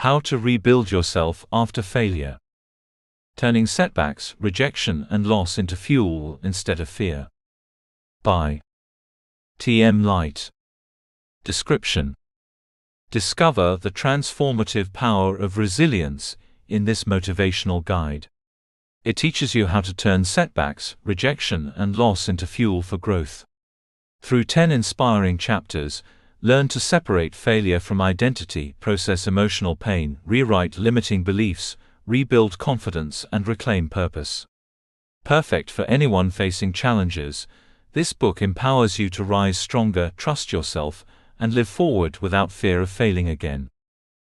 How to rebuild yourself after failure. Turning setbacks, rejection, and loss into fuel instead of fear. By T.M. Light. Description: discover the transformative power of resilience in this motivational guide. It teaches you how to turn setbacks, rejection, and loss into fuel for growth. Through 10 inspiring chapters, learn to separate failure from identity, process emotional pain, rewrite limiting beliefs, rebuild confidence, and reclaim purpose. Perfect for anyone facing challenges, this book empowers you to rise stronger, trust yourself, and live forward without fear of failing again.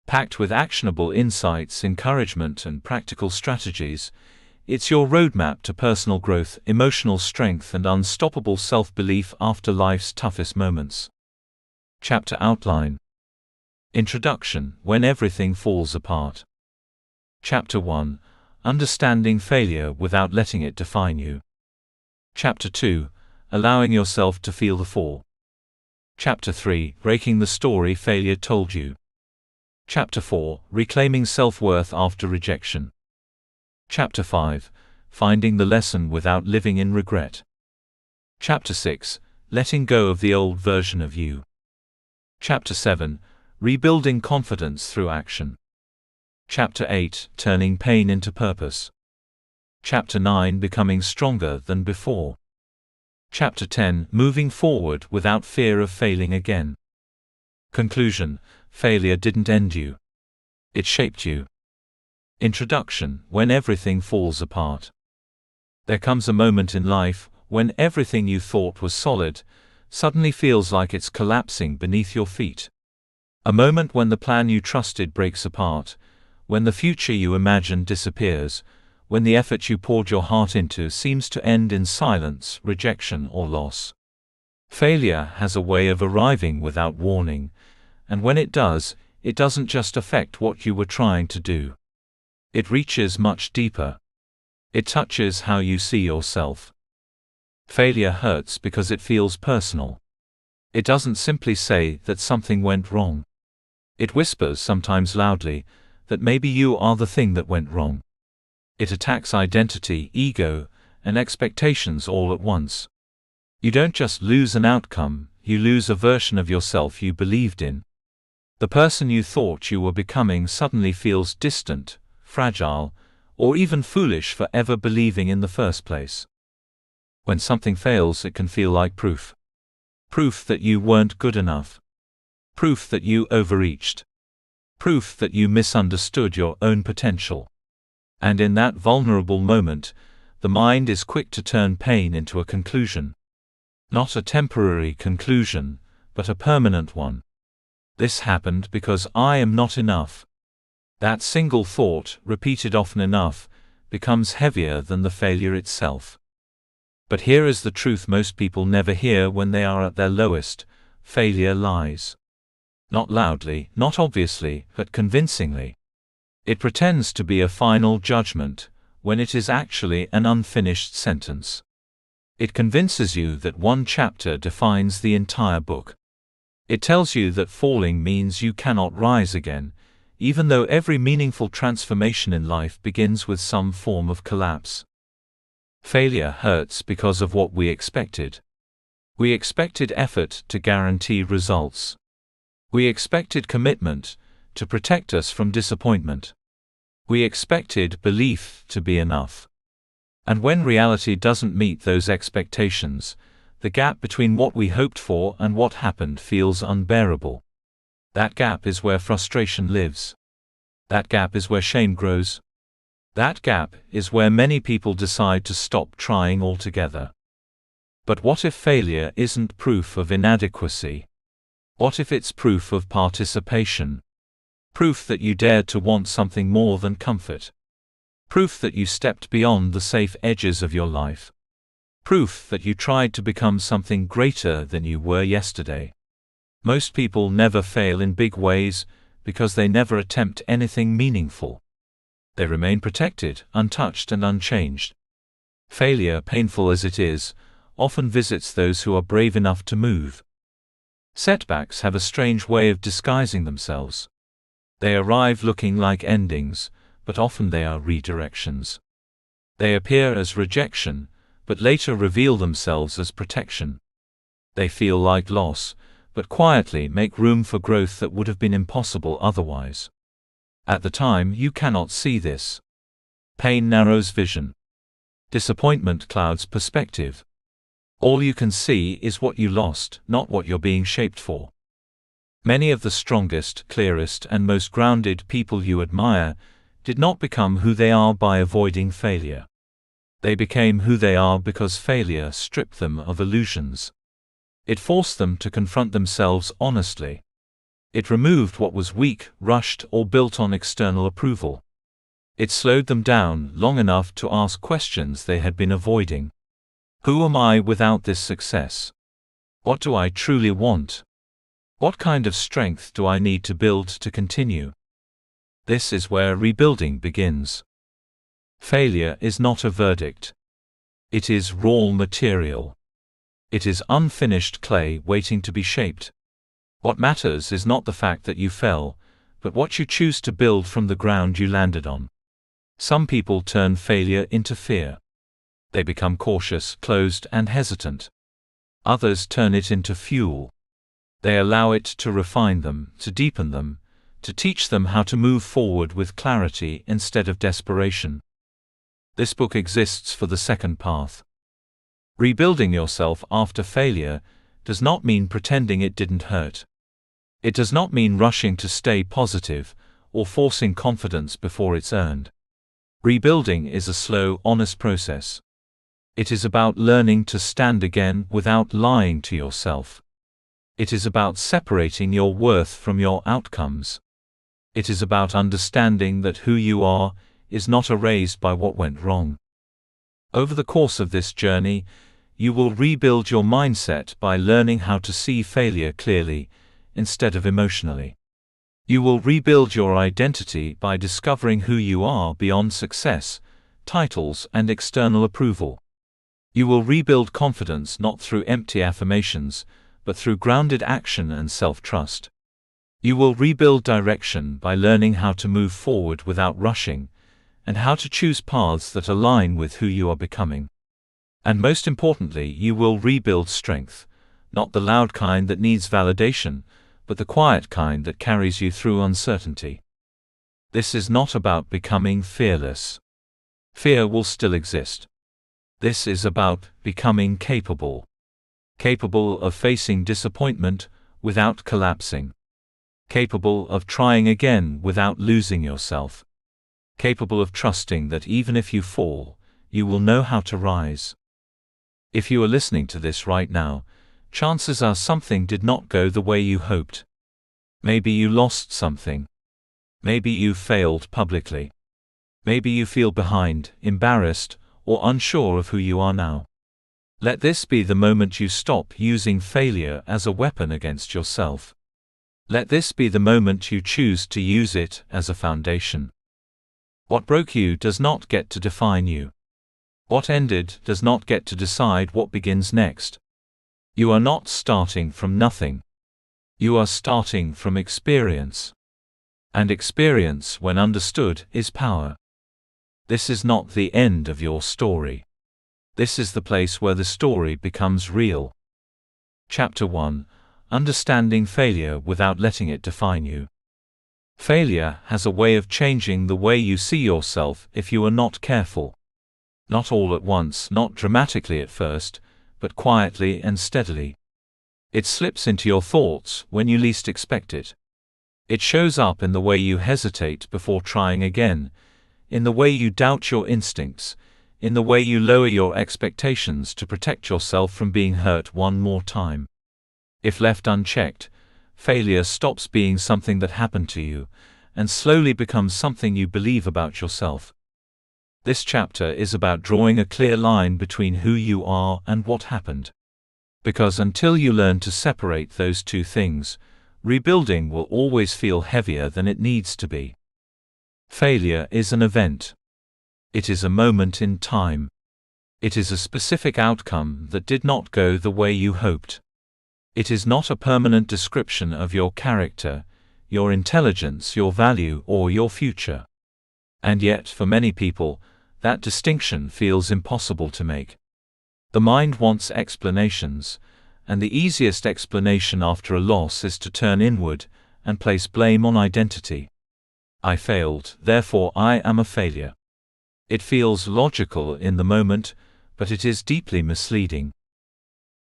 Packed with actionable insights, encouragement, and practical strategies, it's your roadmap to personal growth, emotional strength, and unstoppable self-belief after life's toughest moments. Chapter Outline. Introduction: When Everything Falls Apart. Chapter 1. Understanding failure without letting it define you. Chapter 2. Allowing yourself to feel the fall. Chapter 3. Breaking the story failure told you. Chapter 4. Reclaiming self-worth after rejection. Chapter 5. Finding the lesson without living in regret. Chapter 6. Letting go of the old version of you. Chapter 7. Rebuilding confidence through action. Chapter 8. Turning pain into purpose. Chapter 9. Becoming stronger than before. Chapter 10. Moving forward without fear of failing again. Conclusion: failure didn't end you. It shaped you. Introduction: When everything falls apart. There comes a moment in life when everything you thought was solid suddenly feels like it's collapsing beneath your feet. A moment when the plan you trusted breaks apart, when the future you imagined disappears, when the effort you poured your heart into seems to end in silence, rejection, or loss. Failure has a way of arriving without warning, and when it does, it doesn't just affect what you were trying to do. It reaches much deeper. It touches how you see yourself. Failure hurts because it feels personal. It doesn't simply say that something went wrong. It whispers, sometimes loudly, that maybe you are the thing that went wrong. It attacks identity, ego, and expectations all at once. You don't just lose an outcome, you lose a version of yourself you believed in. The person you thought you were becoming suddenly feels distant, fragile, or even foolish for ever believing in the first place. When something fails, it can feel like proof. Proof that you weren't good enough. Proof that you overreached. Proof that you misunderstood your own potential. And in that vulnerable moment, the mind is quick to turn pain into a conclusion. Not a temporary conclusion, but a permanent one. This happened because I am not enough. That single thought, repeated often enough, becomes heavier than the failure itself. But here is the truth most people never hear when they are at their lowest: failure lies. Not loudly, not obviously, but convincingly. It pretends to be a final judgment, when it is actually an unfinished sentence. It convinces you that one chapter defines the entire book. It tells you that falling means you cannot rise again, even though every meaningful transformation in life begins with some form of collapse. Failure hurts because of what we expected. We expected effort to guarantee results. We expected commitment to protect us from disappointment. We expected belief to be enough. And when reality doesn't meet those expectations, the gap between what we hoped for and what happened feels unbearable. That gap is where frustration lives. That gap is where shame grows. That gap is where many people decide to stop trying altogether. But what if failure isn't proof of inadequacy? What if it's proof of participation? Proof that you dared to want something more than comfort. Proof that you stepped beyond the safe edges of your life. Proof that you tried to become something greater than you were yesterday. Most people never fail in big ways because they never attempt anything meaningful. They remain protected, untouched, and unchanged. Failure, painful as it is, often visits those who are brave enough to move. Setbacks have a strange way of disguising themselves. They arrive looking like endings, but often they are redirections. They appear as rejection, but later reveal themselves as protection. They feel like loss, but quietly make room for growth that would have been impossible otherwise. At the time, you cannot see this. Pain narrows vision. Disappointment clouds perspective. All you can see is what you lost, not what you're being shaped for. Many of the strongest, clearest, and most grounded people you admire did not become who they are by avoiding failure. They became who they are because failure stripped them of illusions. It forced them to confront themselves honestly. It removed what was weak, rushed, or built on external approval. It slowed them down long enough to ask questions they had been avoiding. Who am I without this success? What do I truly want? What kind of strength do I need to build to continue? This is where rebuilding begins. Failure is not a verdict. It is raw material. It is unfinished clay waiting to be shaped. What matters is not the fact that you fell, but what you choose to build from the ground you landed on. Some people turn failure into fear. They become cautious, closed, and hesitant. Others turn it into fuel. They allow it to refine them, to deepen them, to teach them how to move forward with clarity instead of desperation. This book exists for the second path. Rebuilding yourself after failure does not mean pretending it didn't hurt. It does not mean rushing to stay positive or forcing confidence before it's earned. Rebuilding is a slow, honest process. It is about learning to stand again without lying to yourself. It is about separating your worth from your outcomes. It is about understanding that who you are is not erased by what went wrong. Over the course of this journey, you will rebuild your mindset by learning how to see failure clearly, instead of emotionally. You will rebuild your identity by discovering who you are beyond success, titles, and external approval. You will rebuild confidence not through empty affirmations, but through grounded action and self-trust. You will rebuild direction by learning how to move forward without rushing, and how to choose paths that align with who you are becoming. And most importantly, you will rebuild strength, not the loud kind that needs validation, but the quiet kind that carries you through uncertainty. This is not about becoming fearless. Fear will still exist. This is about becoming capable. Capable of facing disappointment without collapsing. Capable of trying again without losing yourself. Capable of trusting that even if you fall, you will know how to rise. If you are listening to this right now, chances are something did not go the way you hoped. Maybe you lost something. Maybe you failed publicly. Maybe you feel behind, embarrassed, or unsure of who you are now. Let this be the moment you stop using failure as a weapon against yourself. Let this be the moment you choose to use it as a foundation. What broke you does not get to define you. What ended does not get to decide what begins next. You are not starting from nothing. You are starting from experience. And experience, when understood, is power. This is not the end of your story. This is the place where the story becomes real. Chapter 1: Understanding Failure Without Letting It Define You. Failure has a way of changing the way you see yourself if you are not careful. Not all at once, not dramatically at first, but quietly and steadily. It slips into your thoughts when you least expect it. It shows up in the way you hesitate before trying again, in the way you doubt your instincts, in the way you lower your expectations to protect yourself from being hurt one more time. If left unchecked, failure stops being something that happened to you, and slowly becomes something you believe about yourself. This chapter is about drawing a clear line between who you are and what happened. Because until you learn to separate those two things, rebuilding will always feel heavier than it needs to be. Failure is an event. It is a moment in time. It is a specific outcome that did not go the way you hoped. It is not a permanent description of your character. your intelligence, your value, or your future. And yet, for many people, that distinction feels impossible to make. The mind wants explanations, and the easiest explanation after a loss is to turn inward and place blame on identity. I failed, therefore I am a failure. It feels logical in the moment, but it is deeply misleading.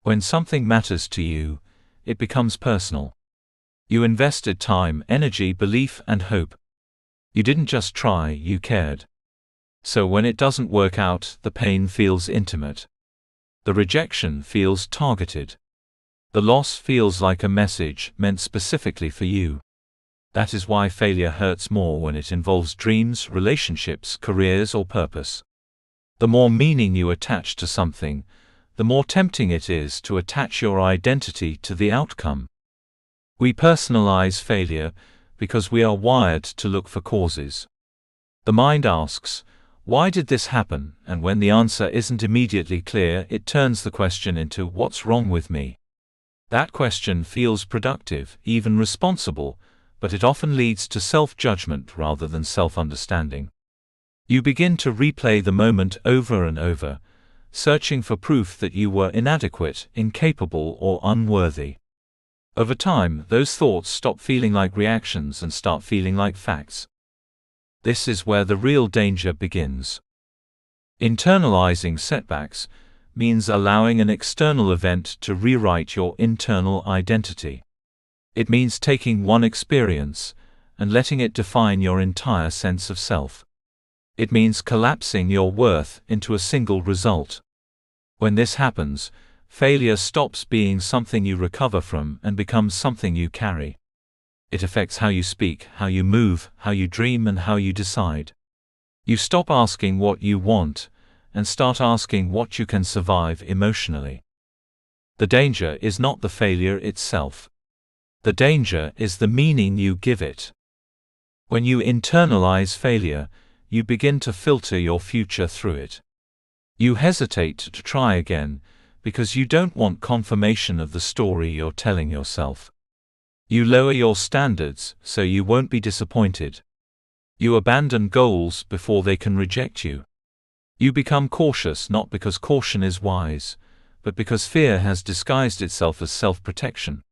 When something matters to you, it becomes personal. You invested time, energy, belief, and hope. You didn't just try, you cared. So when it doesn't work out, the pain feels intimate. The rejection feels targeted. The loss feels like a message meant specifically for you. That is why failure hurts more when it involves dreams, relationships, careers, or purpose. The more meaning you attach to something, the more tempting it is to attach your identity to the outcome. We personalize failure because we are wired to look for causes. The mind asks, "Why did this happen?" And when the answer isn't immediately clear, it turns the question into, "What's wrong with me?" That question feels productive, even responsible, but it often leads to self-judgment rather than self-understanding. You begin to replay the moment over and over, searching for proof that you were inadequate, incapable, or unworthy. Over time, those thoughts stop feeling like reactions and start feeling like facts. This is where the real danger begins. Internalizing setbacks means allowing an external event to rewrite your internal identity. It means taking one experience and letting it define your entire sense of self. It means collapsing your worth into a single result. When this happens, failure stops being something you recover from and becomes something you carry. It affects how you speak, how you move, how you dream, and how you decide. You stop asking what you want and start asking what you can survive emotionally. The danger is not the failure itself. The danger is the meaning you give it. When you internalize failure, you begin to filter your future through it. You hesitate to try again because you don't want confirmation of the story you're telling yourself. You lower your standards so you won't be disappointed. You abandon goals before they can reject you. You become cautious not because caution is wise, but because fear has disguised itself as self-protection.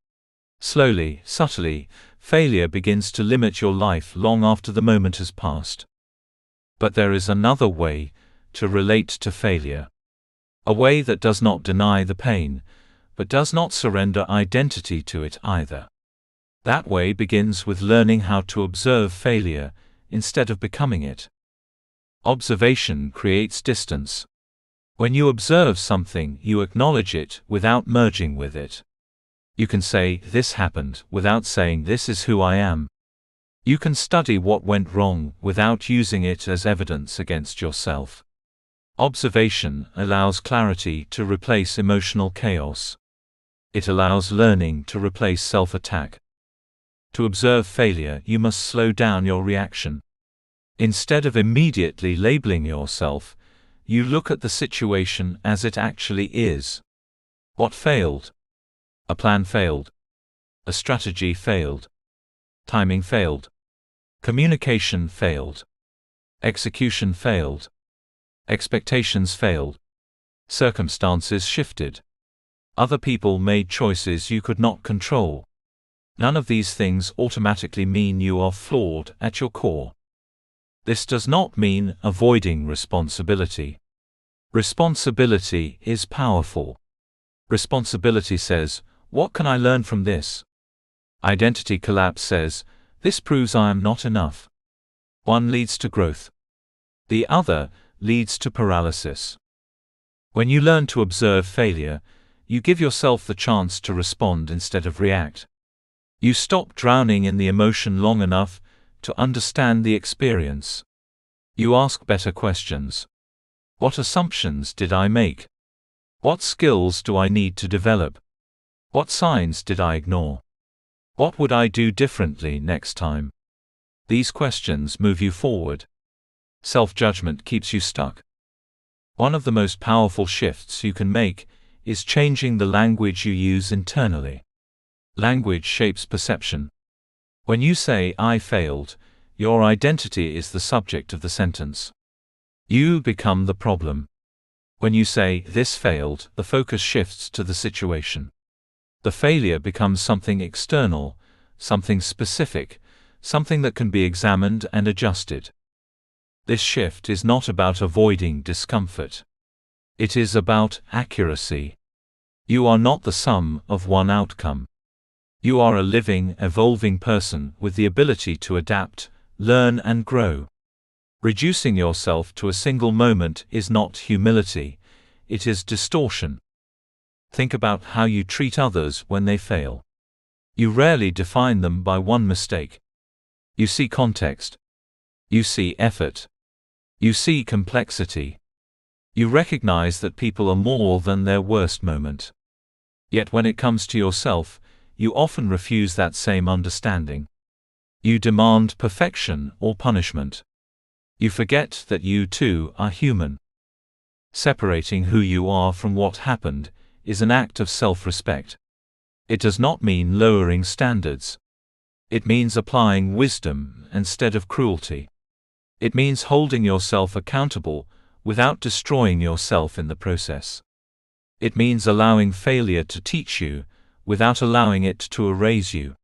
Slowly, subtly, failure begins to limit your life long after the moment has passed. But there is another way to relate to failure. A way that does not deny the pain, but does not surrender identity to it either. That way begins with learning how to observe failure instead of becoming it. Observation creates distance. When you observe something, you acknowledge it without merging with it. You can say, "This happened," without saying, "This is who I am." You can study what went wrong without using it as evidence against yourself. Observation allows clarity to replace emotional chaos. It allows learning to replace self-attack. To observe failure, you must slow down your reaction. Instead of immediately labeling yourself, you look at the situation as it actually is. What failed? A plan failed. A strategy failed. Timing failed. Communication failed. Execution failed. Expectations failed. Circumstances shifted. Other people made choices you could not control. None of these things automatically mean you are flawed at your core. This does not mean avoiding responsibility. Responsibility is powerful. Responsibility says, "What can I learn from this?" Identity collapse says, "This proves I am not enough." One leads to growth. The other leads to paralysis. When you learn to observe failure, you give yourself the chance to respond instead of react. You stop drowning in the emotion long enough to understand the experience. You ask better questions. What assumptions did I make? What skills do I need to develop? What signs did I ignore? What would I do differently next time? These questions move you forward. Self-judgment keeps you stuck. One of the most powerful shifts you can make is changing the language you use internally. Language shapes perception. When you say, "I failed," your identity is the subject of the sentence. You become the problem. When you say, "This failed," the focus shifts to the situation. The failure becomes something external, something specific, something that can be examined and adjusted. This shift is not about avoiding discomfort. It is about accuracy. You are not the sum of one outcome. You are a living, evolving person with the ability to adapt, learn and grow. Reducing yourself to a single moment is not humility, it is distortion. Think about how you treat others when they fail. You rarely define them by one mistake. You see context. You see effort. You see complexity. You recognize that people are more than their worst moment. Yet when it comes to yourself, you often refuse that same understanding. You demand perfection or punishment. You forget that you too are human. Separating who you are from what happened is an act of self-respect. It does not mean lowering standards. It means applying wisdom instead of cruelty. It means holding yourself accountable without destroying yourself in the process. It means allowing failure to teach you without allowing it to erase you.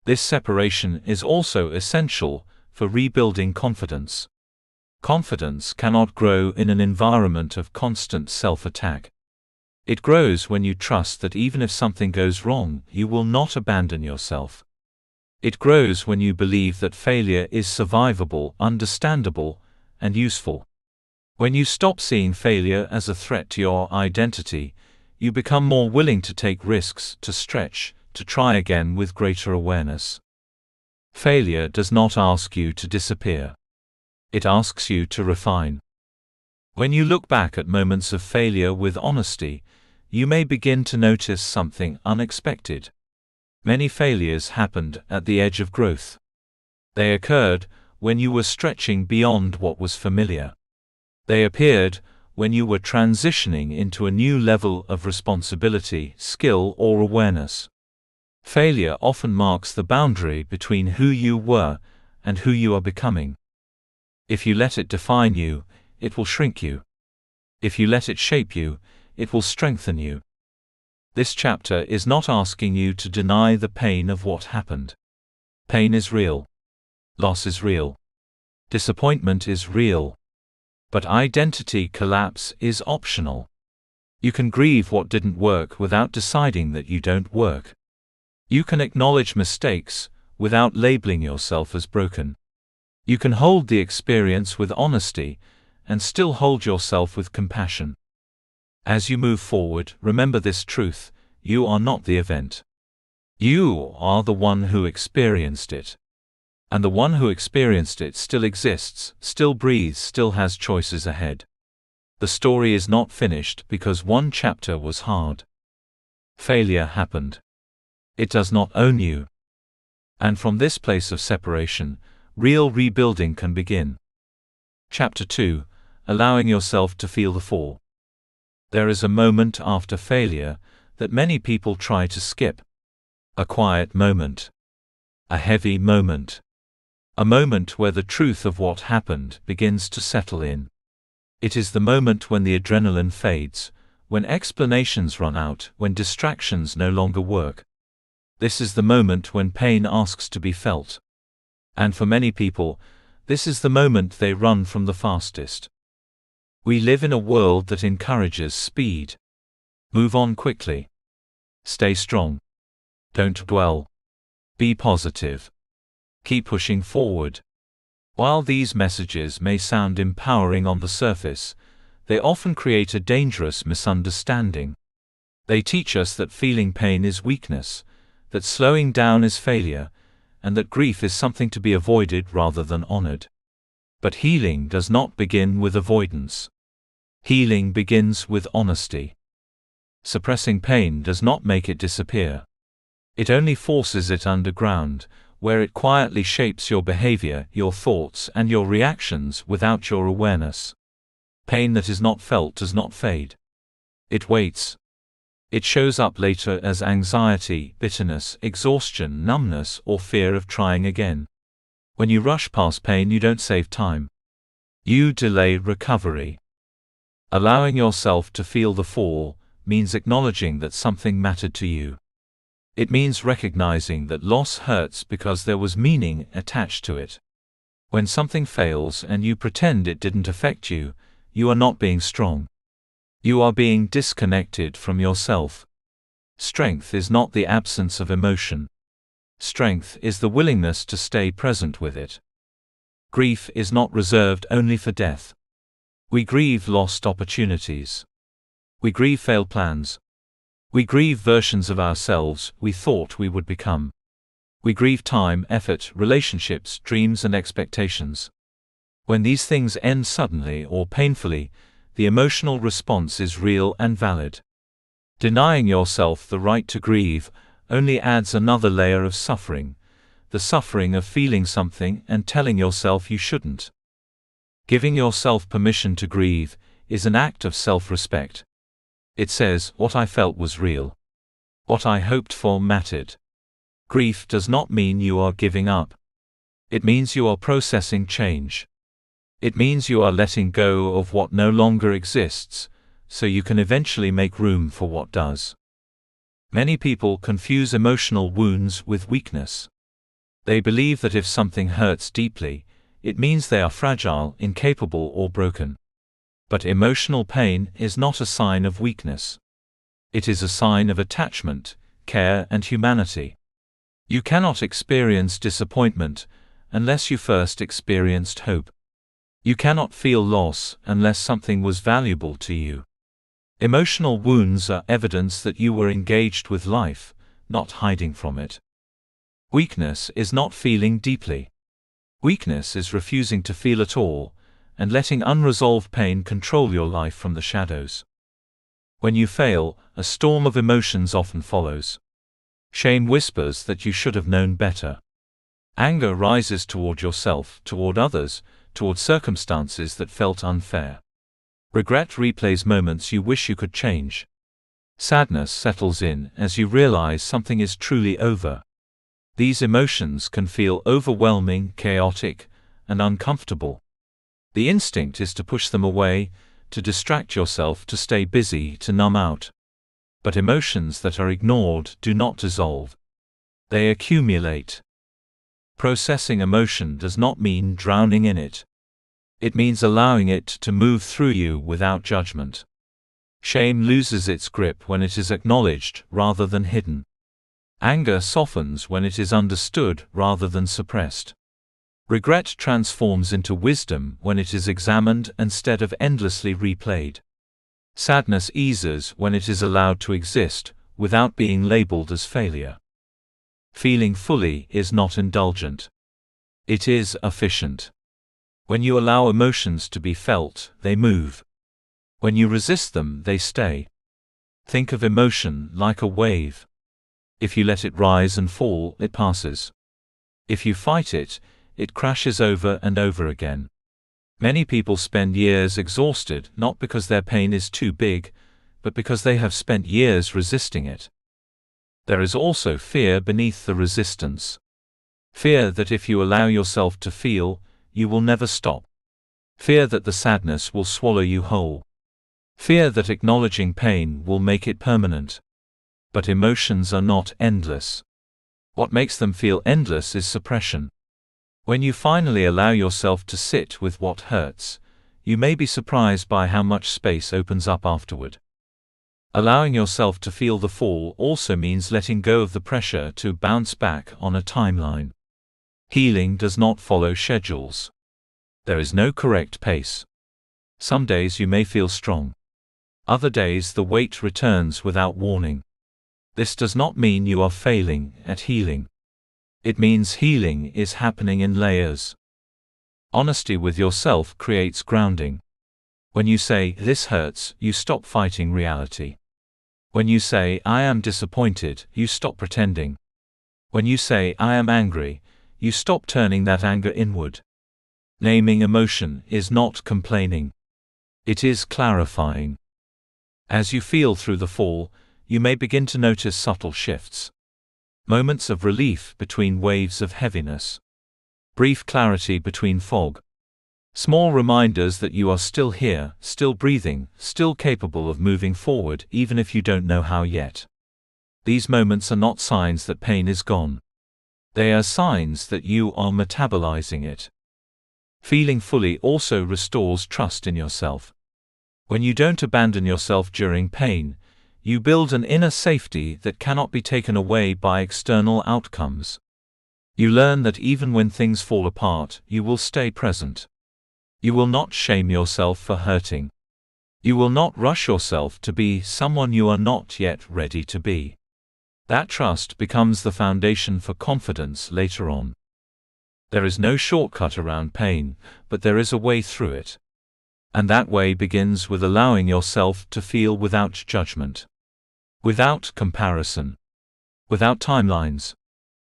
This separation is also essential for rebuilding confidence. Confidence cannot grow in an environment of constant self-attack. It grows when you trust that even if something goes wrong, you will not abandon yourself. It grows when you believe that failure is survivable, understandable, and useful. When you stop seeing failure as a threat to your identity, you become more willing to take risks, to stretch, to try again with greater awareness. Failure does not ask you to disappear. It asks you to refine. When you look back at moments of failure with honesty, you may begin to notice something unexpected. Many failures happened at the edge of growth. They occurred when you were stretching beyond what was familiar. They appeared when you were transitioning into a new level of responsibility, skill, or awareness. Failure often marks the boundary between who you were and who you are becoming. If you let it define you, it will shrink you. If you let it shape you, it will strengthen you. This chapter is not asking you to deny the pain of what happened. Pain is real. Loss is real. Disappointment is real. But identity collapse is optional. You can grieve what didn't work without deciding that you don't work. You can acknowledge mistakes without labeling yourself as broken. You can hold the experience with honesty and still hold yourself with compassion. As you move forward, remember this truth: you are not the event. You are the one who experienced it. And the one who experienced it still exists, still breathes, still has choices ahead. The story is not finished because one chapter was hard. Failure happened. It does not own you. And from this place of separation, real rebuilding can begin. Chapter 2: Allowing yourself to feel the fall. There is a moment after failure that many people try to skip. A quiet moment. A heavy moment. A moment where the truth of what happened begins to settle in. It is the moment when the adrenaline fades, when explanations run out, when distractions no longer work. This is the moment when pain asks to be felt. And for many people, this is the moment they run from the fastest. We live in a world that encourages speed. Move on quickly. Stay strong. Don't dwell. Be positive. Keep pushing forward. While these messages may sound empowering on the surface, they often create a dangerous misunderstanding. They teach us that feeling pain is weakness, that slowing down is failure, and that grief is something to be avoided rather than honored. But healing does not begin with avoidance. Healing begins with honesty. Suppressing pain does not make it disappear. It only forces it underground, where it quietly shapes your behavior, your thoughts, and your reactions without your awareness. Pain that is not felt does not fade. It waits. It shows up later as anxiety, bitterness, exhaustion, numbness, or fear of trying again. When you rush past pain, you don't save time. You delay recovery. Allowing yourself to feel the fall means acknowledging that something mattered to you. It means recognizing that loss hurts because there was meaning attached to it. When something fails and you pretend it didn't affect you, you are not being strong. You are being disconnected from yourself. Strength is not the absence of emotion. Strength is the willingness to stay present with it. Grief is not reserved only for death. We grieve lost opportunities. We grieve failed plans. We grieve versions of ourselves we thought we would become. We grieve time, effort, relationships, dreams, and expectations. When these things end suddenly or painfully, the emotional response is real and valid. Denying yourself the right to grieve only adds another layer of suffering, the suffering of feeling something and telling yourself you shouldn't. Giving yourself permission to grieve is an act of self-respect. It says, what I felt was real. What I hoped for mattered. Grief does not mean you are giving up. It means you are processing change. It means you are letting go of what no longer exists, so you can eventually make room for what does. Many people confuse emotional wounds with weakness. They believe that if something hurts deeply, it means they are fragile, incapable, or broken. But emotional pain is not a sign of weakness. It is a sign of attachment, care, and humanity. You cannot experience disappointment unless you first experienced hope. You cannot feel loss unless something was valuable to you. Emotional wounds are evidence that you were engaged with life, not hiding from it. Weakness is not feeling deeply. Weakness is refusing to feel at all, and letting unresolved pain control your life from the shadows. When you fail, a storm of emotions often follows. Shame whispers that you should have known better. Anger rises toward yourself, toward others, toward circumstances that felt unfair. Regret replays moments you wish you could change. Sadness settles in as you realize something is truly over. These emotions can feel overwhelming, chaotic, and uncomfortable. The instinct is to push them away, to distract yourself, to stay busy, to numb out. But emotions that are ignored do not dissolve. They accumulate. Processing emotion does not mean drowning in it. It means allowing it to move through you without judgment. Shame loses its grip when it is acknowledged rather than hidden. Anger softens when it is understood rather than suppressed. Regret transforms into wisdom when it is examined instead of endlessly replayed. Sadness eases when it is allowed to exist, without being labeled as failure. Feeling fully is not indulgent. It is efficient. When you allow emotions to be felt, they move. When you resist them, they stay. Think of emotion like a wave. If you let it rise and fall, it passes. If you fight it, it crashes over and over again. Many people spend years exhausted not because their pain is too big, but because they have spent years resisting it. There is also fear beneath the resistance. Fear that if you allow yourself to feel, you will never stop. Fear that the sadness will swallow you whole. Fear that acknowledging pain will make it permanent. But emotions are not endless. What makes them feel endless is suppression. When you finally allow yourself to sit with what hurts, you may be surprised by how much space opens up afterward. Allowing yourself to feel the fall also means letting go of the pressure to bounce back on a timeline. Healing does not follow schedules. There is no correct pace. Some days you may feel strong. Other days the weight returns without warning. This does not mean you are failing at healing. It means healing is happening in layers. Honesty with yourself creates grounding. When you say, "This hurts," you stop fighting reality. When you say, "I am disappointed," you stop pretending. When you say, "I am angry," you stop turning that anger inward. Naming emotion is not complaining. It is clarifying. As you feel through the fall, you may begin to notice subtle shifts. Moments of relief between waves of heaviness. Brief clarity between fog. Small reminders that you are still here, still breathing, still capable of moving forward even if you don't know how yet. These moments are not signs that pain is gone. They are signs that you are metabolizing it. Feeling fully also restores trust in yourself. When you don't abandon yourself during pain, you build an inner safety that cannot be taken away by external outcomes. You learn that even when things fall apart, you will stay present. You will not shame yourself for hurting. You will not rush yourself to be someone you are not yet ready to be. That trust becomes the foundation for confidence later on. There is no shortcut around pain, but there is a way through it. And that way begins with allowing yourself to feel without judgment. Without comparison. Without timelines.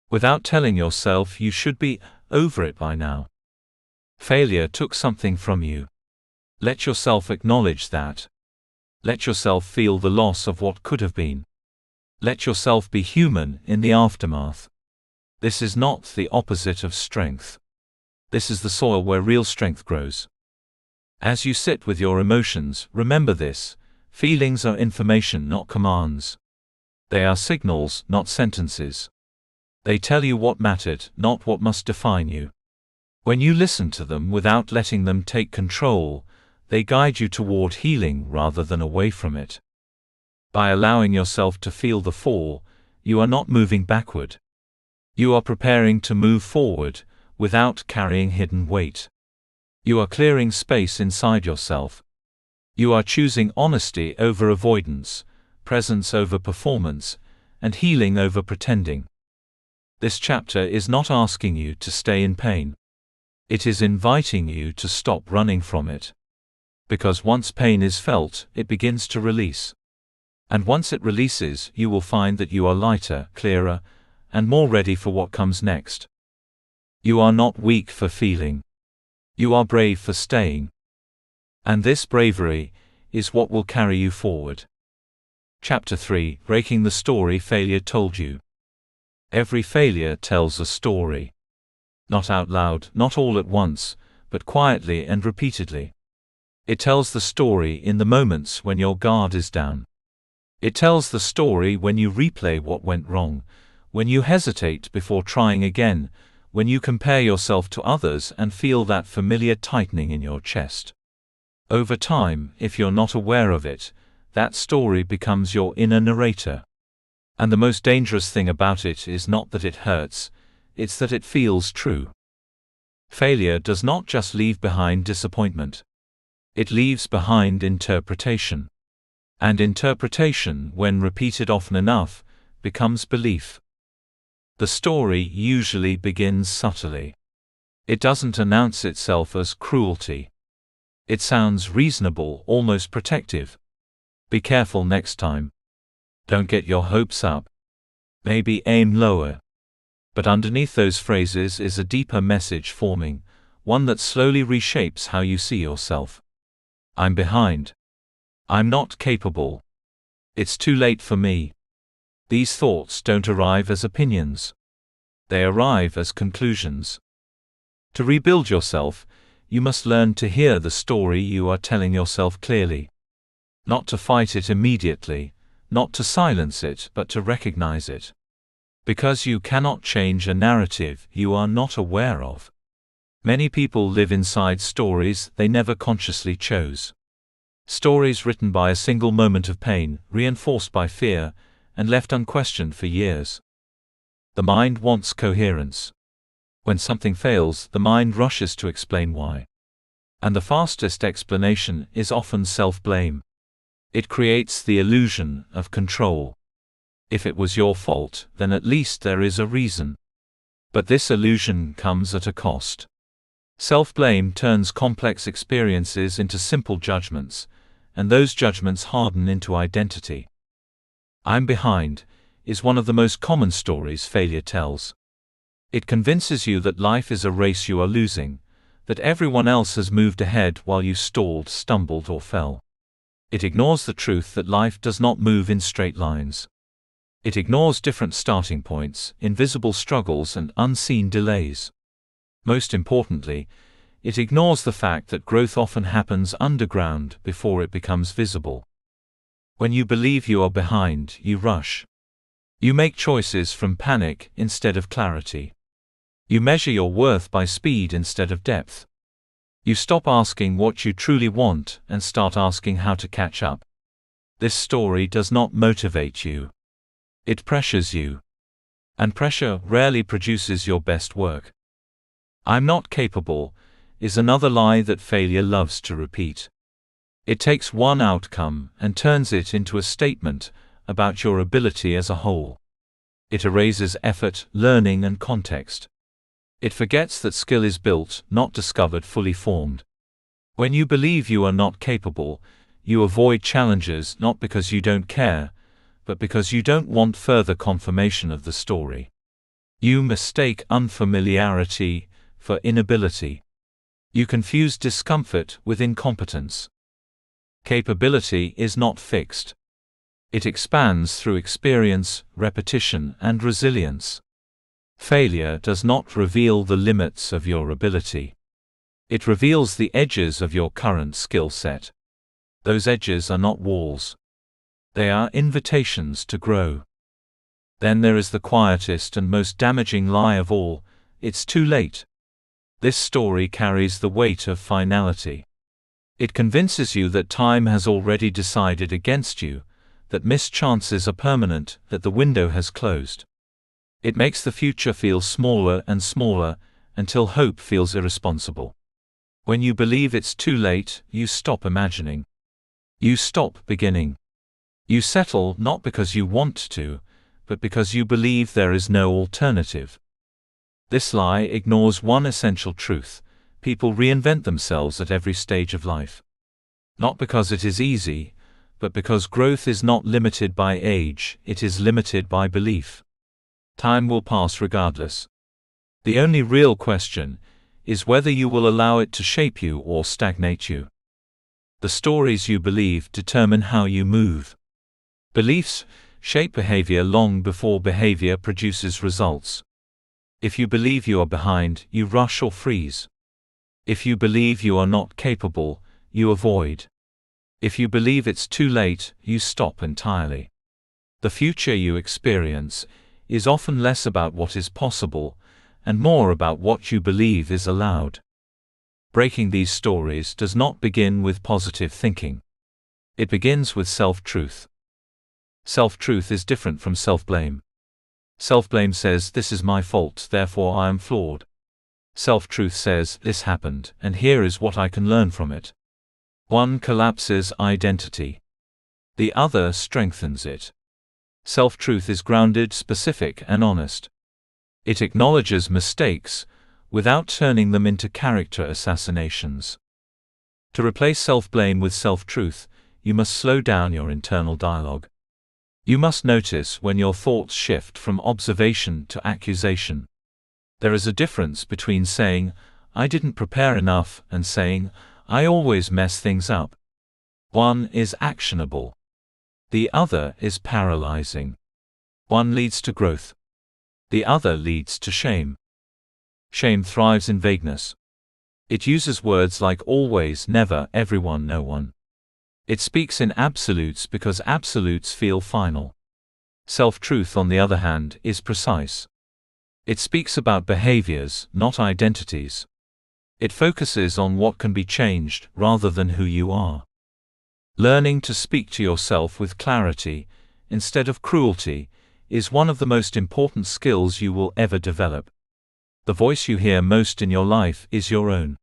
Without telling yourself you should be over it by now. Failure took something from you. Let yourself acknowledge that. Let yourself feel the loss of what could have been. Let yourself be human in the aftermath. This is not the opposite of strength. This is the soil where real strength grows. As you sit with your emotions, remember this: feelings are information, not commands. They are signals, not sentences. They tell you what mattered, not what must define you. When you listen to them without letting them take control, they guide you toward healing rather than away from it. By allowing yourself to feel the fall, you are not moving backward. You are preparing to move forward, without carrying hidden weight. You are clearing space inside yourself. You are choosing honesty over avoidance, presence over performance, and healing over pretending. This chapter is not asking you to stay in pain. It is inviting you to stop running from it. Because once pain is felt, it begins to release. And once it releases, you will find that you are lighter, clearer, and more ready for what comes next. You are not weak for feeling. You are brave for staying. And this bravery is what will carry you forward. Chapter 3: Breaking the Story Failure Told You. Every failure tells a story. Not out loud, not all at once, but quietly and repeatedly. It tells the story in the moments when your guard is down. It tells the story when you replay what went wrong, when you hesitate before trying again, when you compare yourself to others and feel that familiar tightening in your chest. Over time, if you're not aware of it, that story becomes your inner narrator. And the most dangerous thing about it is not that it hurts, it's that it feels true. Failure does not just leave behind disappointment. It leaves behind interpretation. And interpretation, when repeated often enough, becomes belief. The story usually begins subtly. It doesn't announce itself as cruelty. It sounds reasonable, almost protective. Be careful next time. Don't get your hopes up. Maybe aim lower. But underneath those phrases is a deeper message forming, one that slowly reshapes how you see yourself. I'm behind. I'm not capable. It's too late for me. These thoughts don't arrive as opinions. They arrive as conclusions. To rebuild yourself, you must learn to hear the story you are telling yourself clearly. Not to fight it immediately, not to silence it, but to recognize it. Because you cannot change a narrative you are not aware of. Many people live inside stories they never consciously chose. Stories written by a single moment of pain, reinforced by fear, and left unquestioned for years. The mind wants coherence. When something fails, the mind rushes to explain why. And the fastest explanation is often self-blame. It creates the illusion of control. If it was your fault, then at least there is a reason. But this illusion comes at a cost. Self-blame turns complex experiences into simple judgments, and those judgments harden into identity. I'm behind is one of the most common stories failure tells. It convinces you that life is a race you are losing, that everyone else has moved ahead while you stalled, stumbled, or fell. It ignores the truth that life does not move in straight lines. It ignores different starting points, invisible struggles, and unseen delays. Most importantly, it ignores the fact that growth often happens underground before it becomes visible. When you believe you are behind, you rush. You make choices from panic instead of clarity. You measure your worth by speed instead of depth. You stop asking what you truly want and start asking how to catch up. This story does not motivate you. It pressures you. And pressure rarely produces your best work. "I'm not capable" is another lie that failure loves to repeat. It takes one outcome and turns it into a statement about your ability as a whole. It erases effort, learning, and context. It forgets that skill is built, not discovered fully formed. When you believe you are not capable, you avoid challenges not because you don't care, but because you don't want further confirmation of the story. You mistake unfamiliarity for inability. You confuse discomfort with incompetence. Capability is not fixed. It expands through experience, repetition, and resilience. Failure does not reveal the limits of your ability. It reveals the edges of your current skill set. Those edges are not walls. They are invitations to grow. Then there is the quietest and most damaging lie of all: it's too late. This story carries the weight of finality. It convinces you that time has already decided against you, that missed chances are permanent, that the window has closed. It makes the future feel smaller and smaller, until hope feels irresponsible. When you believe it's too late, you stop imagining. You stop beginning. You settle not because you want to, but because you believe there is no alternative. This lie ignores one essential truth: people reinvent themselves at every stage of life. Not because it is easy, but because growth is not limited by age, it is limited by belief. Time will pass regardless. The only real question is whether you will allow it to shape you or stagnate you. The stories you believe determine how you move. Beliefs shape behavior long before behavior produces results. If you believe you are behind, you rush or freeze. If you believe you are not capable, you avoid. If you believe it's too late, you stop entirely. The future you experience is often less about what is possible, and more about what you believe is allowed. Breaking these stories does not begin with positive thinking. It begins with self-truth. Self-truth is different from self-blame. Self-blame says, "This is my fault, therefore I am flawed." Self-truth says, "This happened, and here is what I can learn from it." One collapses identity. The other strengthens it. Self-truth is grounded, specific, and honest. It acknowledges mistakes without turning them into character assassinations. To replace self-blame with self-truth, you must slow down your internal dialogue. You must notice when your thoughts shift from observation to accusation. There is a difference between saying, "I didn't prepare enough," and saying, "I always mess things up." One is actionable. The other is paralyzing. One leads to growth. The other leads to shame. Shame thrives in vagueness. It uses words like always, never, everyone, no one. It speaks in absolutes because absolutes feel final. Self-truth, on the other hand, is precise. It speaks about behaviors, not identities. It focuses on what can be changed rather than who you are. Learning to speak to yourself with clarity, instead of cruelty, is one of the most important skills you will ever develop. The voice you hear most in your life is your own.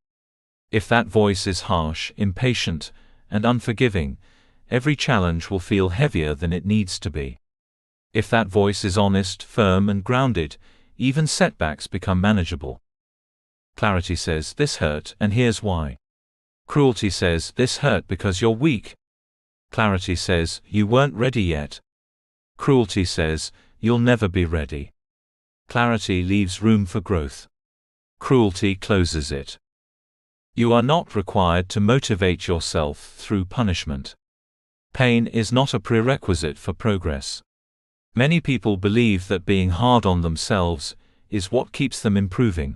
If that voice is harsh, impatient, and unforgiving, every challenge will feel heavier than it needs to be. If that voice is honest, firm, and grounded, even setbacks become manageable. Clarity says, "This hurt, and here's why." Cruelty says, "This hurt because you're weak." Clarity says, "You weren't ready yet." Cruelty says, "You'll never be ready." Clarity leaves room for growth. Cruelty closes it. You are not required to motivate yourself through punishment. Pain is not a prerequisite for progress. Many people believe that being hard on themselves is what keeps them improving.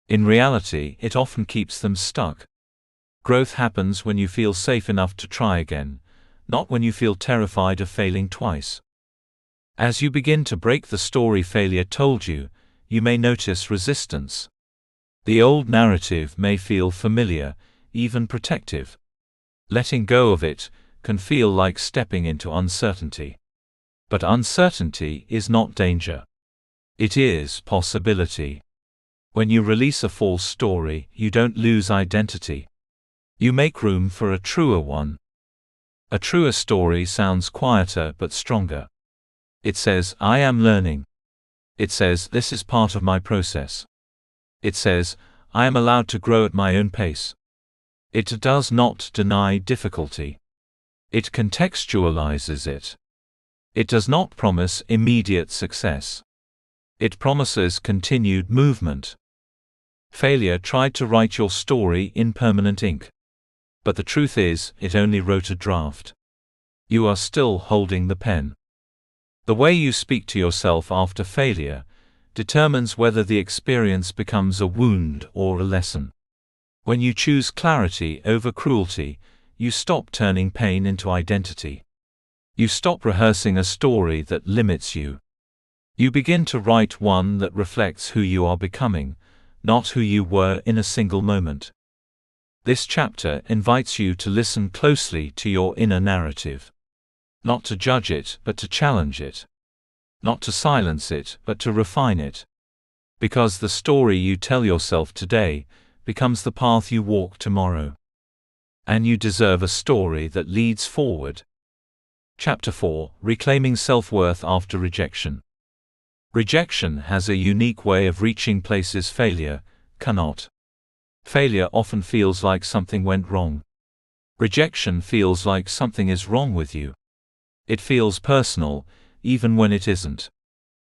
In reality, it often keeps them stuck. Growth happens when you feel safe enough to try again, not when you feel terrified of failing twice. As you begin to break the story failure told you, you may notice resistance. The old narrative may feel familiar, even protective. Letting go of it can feel like stepping into uncertainty. But uncertainty is not danger. It is possibility. When you release a false story, you don't lose identity. You make room for a truer one. A truer story sounds quieter but stronger. It says, I am learning. It says, this is part of my process. It says, I am allowed to grow at my own pace. It does not deny difficulty. It contextualizes it. It does not promise immediate success. It promises continued movement. Failure tried to write your story in permanent ink. But the truth is, it only wrote a draft. You are still holding the pen. The way you speak to yourself after failure determines whether the experience becomes a wound or a lesson. When you choose clarity over cruelty, you stop turning pain into identity. You stop rehearsing a story that limits you. You begin to write one that reflects who you are becoming, not who you were in a single moment. This chapter invites you to listen closely to your inner narrative. Not to judge it, but to challenge it. Not to silence it, but to refine it. Because the story you tell yourself today becomes the path you walk tomorrow. And you deserve a story that leads forward. Chapter 4: Reclaiming Self-Worth After Rejection. Rejection has a unique way of reaching places failure cannot. Failure often feels like something went wrong. Rejection feels like something is wrong with you. It feels personal, even when it isn't.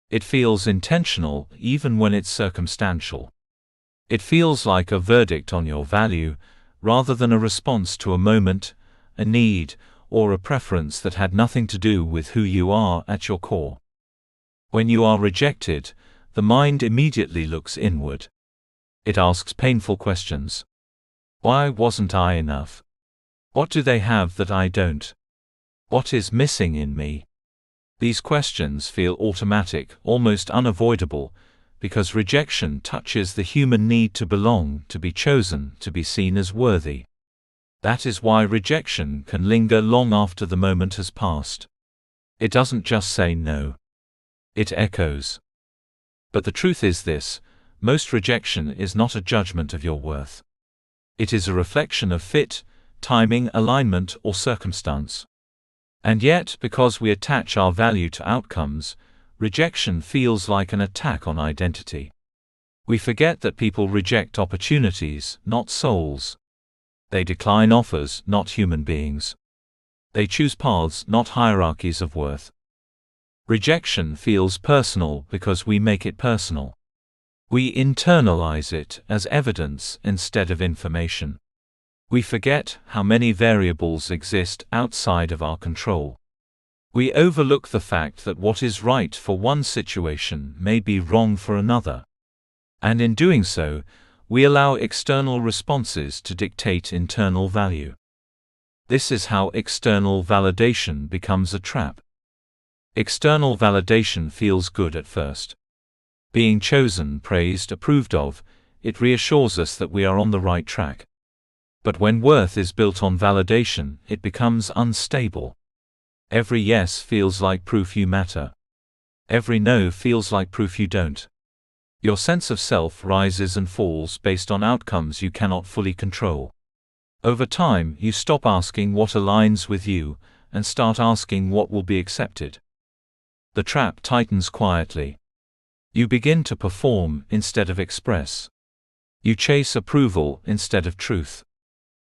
It feels intentional, even when it's circumstantial. It feels like a verdict on your value, rather than a response to a moment, a need, or a preference that had nothing to do with who you are at your core. When you are rejected, the mind immediately looks inward. It asks painful questions. Why wasn't I enough? What do they have that I don't? What is missing in me? These questions feel automatic, almost unavoidable, because rejection touches the human need to belong, to be chosen, to be seen as worthy. That is why rejection can linger long after the moment has passed. It doesn't just say no. It echoes. But the truth is this: most rejection is not a judgment of your worth. It is a reflection of fit, timing, alignment, or circumstance. And yet, because we attach our value to outcomes, rejection feels like an attack on identity. We forget that people reject opportunities, not souls. They decline offers, not human beings. They choose paths, not hierarchies of worth. Rejection feels personal because we make it personal. We internalize it as evidence instead of information. We forget how many variables exist outside of our control. We overlook the fact that what is right for one situation may be wrong for another. And in doing so, we allow external responses to dictate internal value. This is how external validation becomes a trap. External validation feels good at first. Being chosen, praised, approved of, it reassures us that we are on the right track. But when worth is built on validation, it becomes unstable. Every yes feels like proof you matter. Every no feels like proof you don't. Your sense of self rises and falls based on outcomes you cannot fully control. Over time, you stop asking what aligns with you and start asking what will be accepted. The trap tightens quietly. You begin to perform instead of express. You chase approval instead of truth.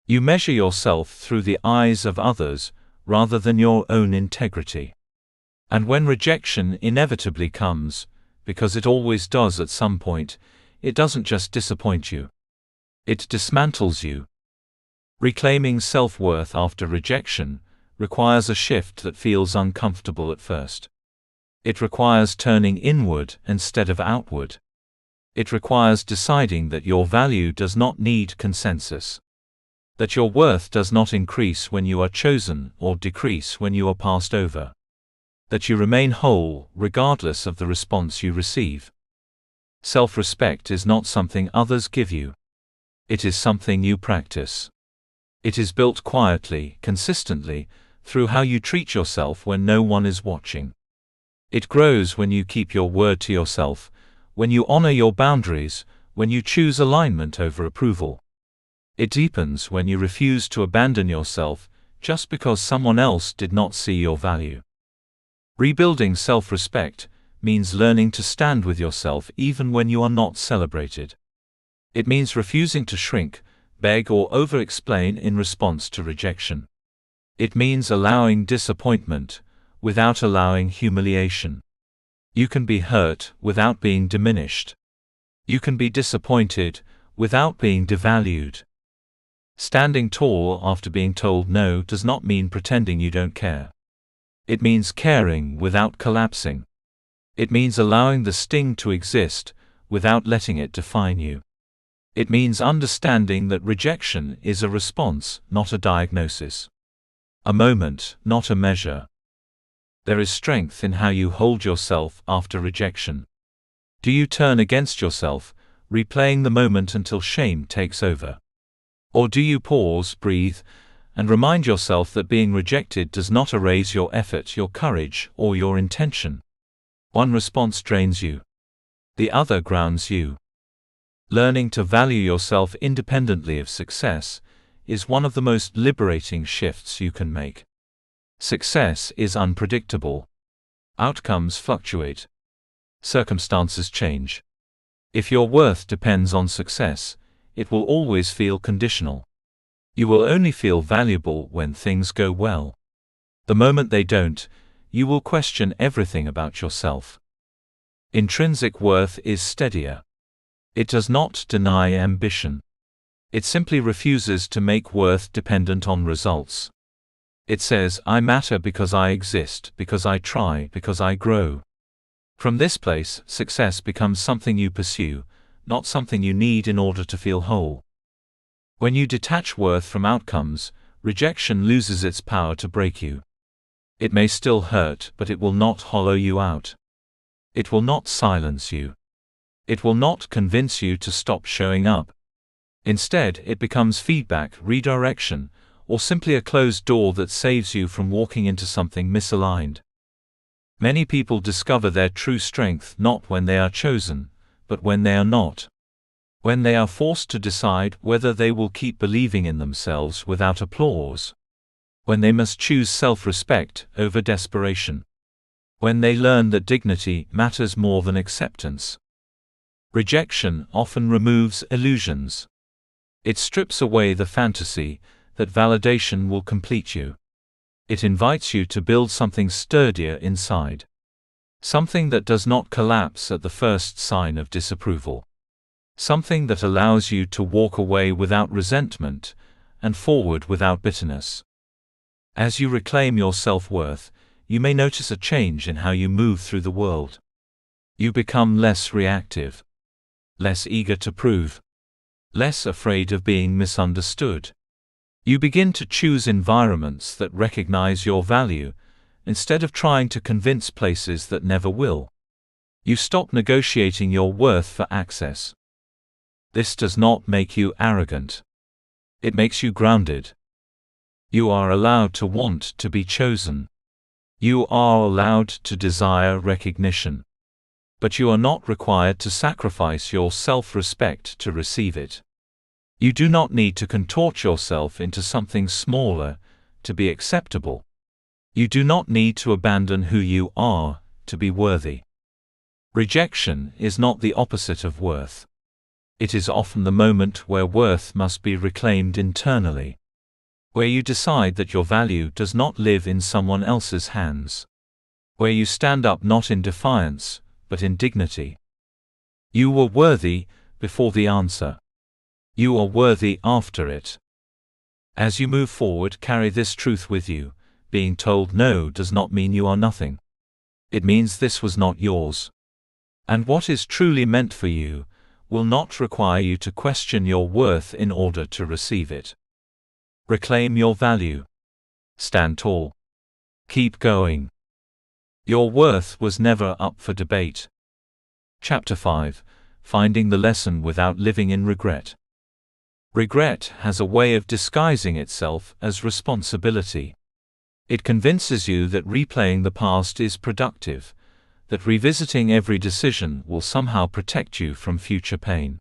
You measure yourself through the eyes of others rather than your own integrity. And when rejection inevitably comes, because it always does at some point, it doesn't just disappoint you. It dismantles you. Reclaiming self-worth after rejection requires a shift that feels uncomfortable at first. It requires turning inward instead of outward. It requires deciding that your value does not need consensus. That your worth does not increase when you are chosen or decrease when you are passed over. That you remain whole, regardless of the response you receive. Self-respect is not something others give you. It is something you practice. It is built quietly, consistently, through how you treat yourself when no one is watching. It grows when you keep your word to yourself, when you honor your boundaries, when you choose alignment over approval. It deepens when you refuse to abandon yourself just because someone else did not see your value. Rebuilding self-respect means learning to stand with yourself even when you are not celebrated. It means refusing to shrink, beg or over-explain in response to rejection. It means allowing disappointment without allowing humiliation. You can be hurt without being diminished. You can be disappointed without being devalued. Standing tall after being told no does not mean pretending you don't care. It means caring without collapsing. It means allowing the sting to exist without letting it define you. It means understanding that rejection is a response, not a diagnosis. A moment, not a measure. There is strength in how you hold yourself after rejection. Do you turn against yourself, replaying the moment until shame takes over? Or do you pause, breathe, and remind yourself that being rejected does not erase your effort, your courage, or your intention? One response drains you. The other grounds you. Learning to value yourself independently of success is one of the most liberating shifts you can make. Success is unpredictable. Outcomes fluctuate. Circumstances change. If your worth depends on success, it will always feel conditional. You will only feel valuable when things go well. The moment they don't, you will question everything about yourself. Intrinsic worth is steadier. It does not deny ambition. It simply refuses to make worth dependent on results. It says, I matter because I exist, because I try, because I grow. From this place, success becomes something you pursue, not something you need in order to feel whole. When you detach worth from outcomes, rejection loses its power to break you. It may still hurt, but it will not hollow you out. It will not silence you. It will not convince you to stop showing up. Instead, it becomes feedback, redirection, or simply a closed door that saves you from walking into something misaligned. Many people discover their true strength not when they are chosen, but when they are not. When they are forced to decide whether they will keep believing in themselves without applause. When they must choose self-respect over desperation. When they learn that dignity matters more than acceptance. Rejection often removes illusions. It strips away the fantasy that validation will complete you. It invites you to build something sturdier inside. Something that does not collapse at the first sign of disapproval. Something that allows you to walk away without resentment and forward without bitterness. As you reclaim your self-worth, you may notice a change in how you move through the world. You become less reactive, less eager to prove, less afraid of being misunderstood. You begin to choose environments that recognize your value, instead of trying to convince places that never will. You stop negotiating your worth for access. This does not make you arrogant. It makes you grounded. You are allowed to want to be chosen. You are allowed to desire recognition. But you are not required to sacrifice your self-respect to receive it. You do not need to contort yourself into something smaller to be acceptable. You do not need to abandon who you are to be worthy. Rejection is not the opposite of worth. It is often the moment where worth must be reclaimed internally. Where you decide that your value does not live in someone else's hands. Where you stand up not in defiance, but in dignity. You were worthy before the answer. You are worthy after it. As you move forward, carry this truth with you. being told no does not mean you are nothing. It means this was not yours. And what is truly meant for you will not require you to question your worth in order to receive it. Reclaim your value. Stand tall. Keep going. Your worth was never up for debate. Chapter 5. Finding the lesson without living in regret. Regret has a way of disguising itself as responsibility. It convinces you that replaying the past is productive, that revisiting every decision will somehow protect you from future pain.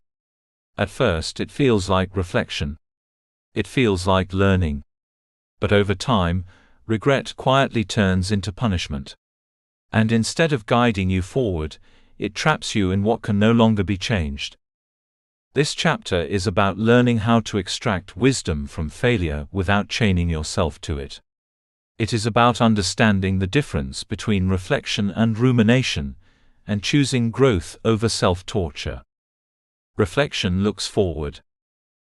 At first it feels like reflection. It feels like learning. But over time, regret quietly turns into punishment. And instead of guiding you forward, it traps you in what can no longer be changed. This chapter is about learning how to extract wisdom from failure without chaining yourself to it. It is about understanding the difference between reflection and rumination, and choosing growth over self-torture. Reflection looks forward.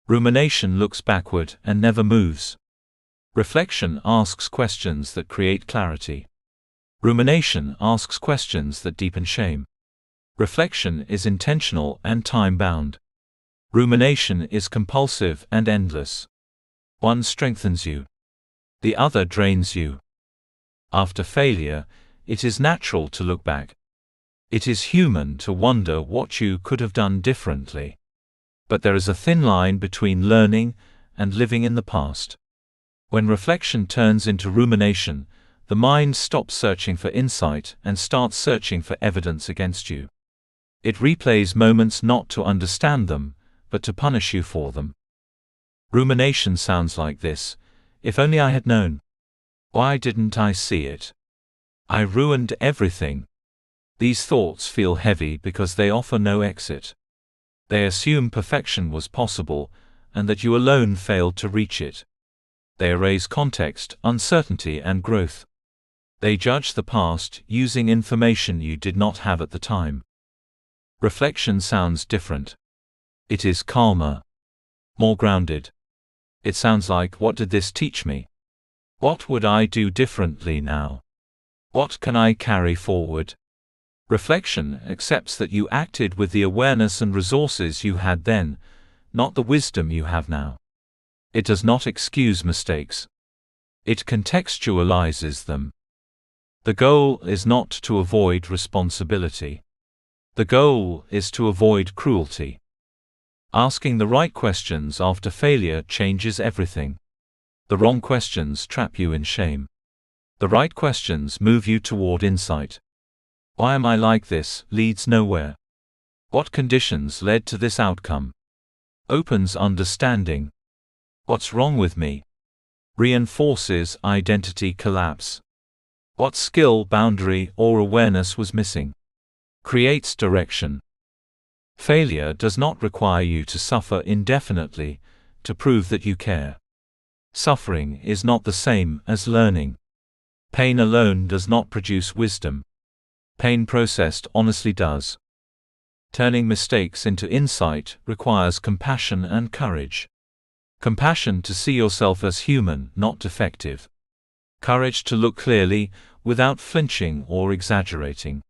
Rumination looks backward and never moves. Reflection asks questions that create clarity. Rumination asks questions that deepen shame. Reflection is intentional and time-bound. Rumination is compulsive and endless. One strengthens you. The other drains you. After failure, it is natural to look back. It is human to wonder what you could have done differently. But there is a thin line between learning and living in the past. When reflection turns into rumination, the mind stops searching for insight and starts searching for evidence against you. It replays moments not to understand them, but to punish you for them. Rumination sounds like this: if only I had known. Why didn't I see it? I ruined everything. These thoughts feel heavy because they offer no exit. They assume perfection was possible, and that you alone failed to reach it. They erase context, uncertainty, and growth. They judge the past using information you did not have at the time. Reflection sounds different. It is calmer, more grounded. It sounds like, what did this teach me? What would I do differently now? What can I carry forward? Reflection accepts that you acted with the awareness and resources you had then, not the wisdom you have now. It does not excuse mistakes. It contextualizes them. The goal is not to avoid responsibility. The goal is to avoid cruelty. Asking the right questions after failure changes everything. The wrong questions trap you in shame. The right questions move you toward insight. Why am I like this? Leads nowhere. What conditions led to this outcome? Opens understanding. What's wrong with me? Reinforces identity collapse. What skill, boundary, or awareness was missing? Creates direction. Failure does not require you to suffer indefinitely to prove that you care. Suffering is not the same as learning. Pain alone does not produce wisdom. Pain processed honestly does. Turning mistakes into insight requires compassion and courage. Compassion to see yourself as human, not defective. Courage to look clearly, without flinching or exaggerating.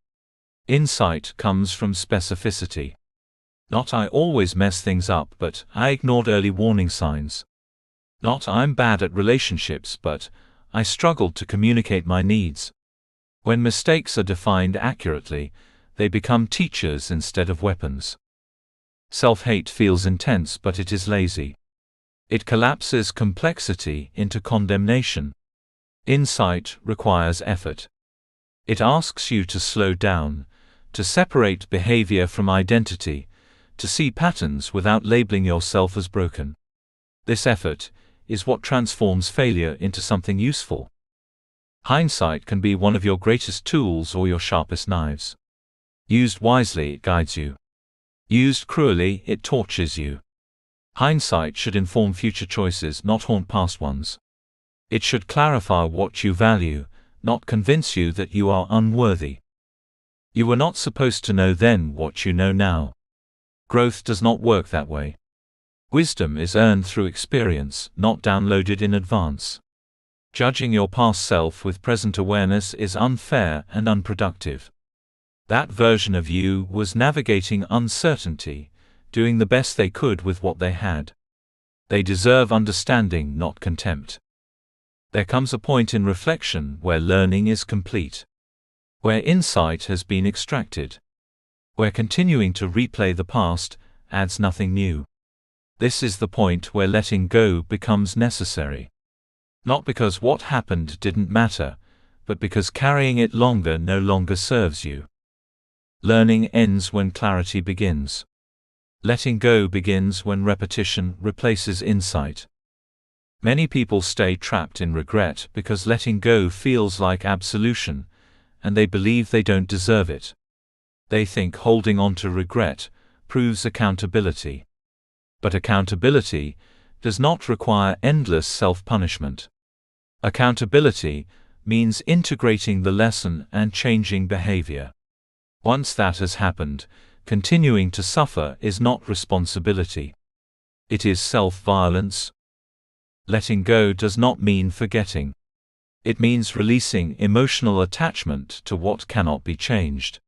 Insight comes from specificity. Not I always mess things up, but I ignored early warning signs. Not I'm bad at relationships, but I struggled to communicate my needs. When mistakes are defined accurately, they become teachers instead of weapons. Self-hate feels intense, but it is lazy. It collapses complexity into condemnation. Insight requires effort. It asks you to slow down, to separate behavior from identity, to see patterns without labeling yourself as broken. This effort is what transforms failure into something useful. Hindsight can be one of your greatest tools or your sharpest knives. Used wisely, it guides you. Used cruelly, it tortures you. Hindsight should inform future choices, not haunt past ones. It should clarify what you value, not convince you that you are unworthy. You were not supposed to know then what you know now. Growth does not work that way. Wisdom is earned through experience, not downloaded in advance. Judging your past self with present awareness is unfair and unproductive. That version of you was navigating uncertainty, doing the best they could with what they had. They deserve understanding, not contempt. There comes a point in reflection where learning is complete, where insight has been extracted, where continuing to replay the past adds nothing new. This is the point where letting go becomes necessary. Not because what happened didn't matter, but because carrying it longer no longer serves you. Learning ends when clarity begins. Letting go begins when repetition replaces insight. Many people stay trapped in regret because letting go feels like absolution, and they believe they don't deserve it. They think holding on to regret proves accountability. But accountability does not require endless self-punishment. Accountability means integrating the lesson and changing behavior. Once that has happened, continuing to suffer is not responsibility. It is self-violence. Letting go does not mean forgetting. It means releasing emotional attachment to what cannot be changed.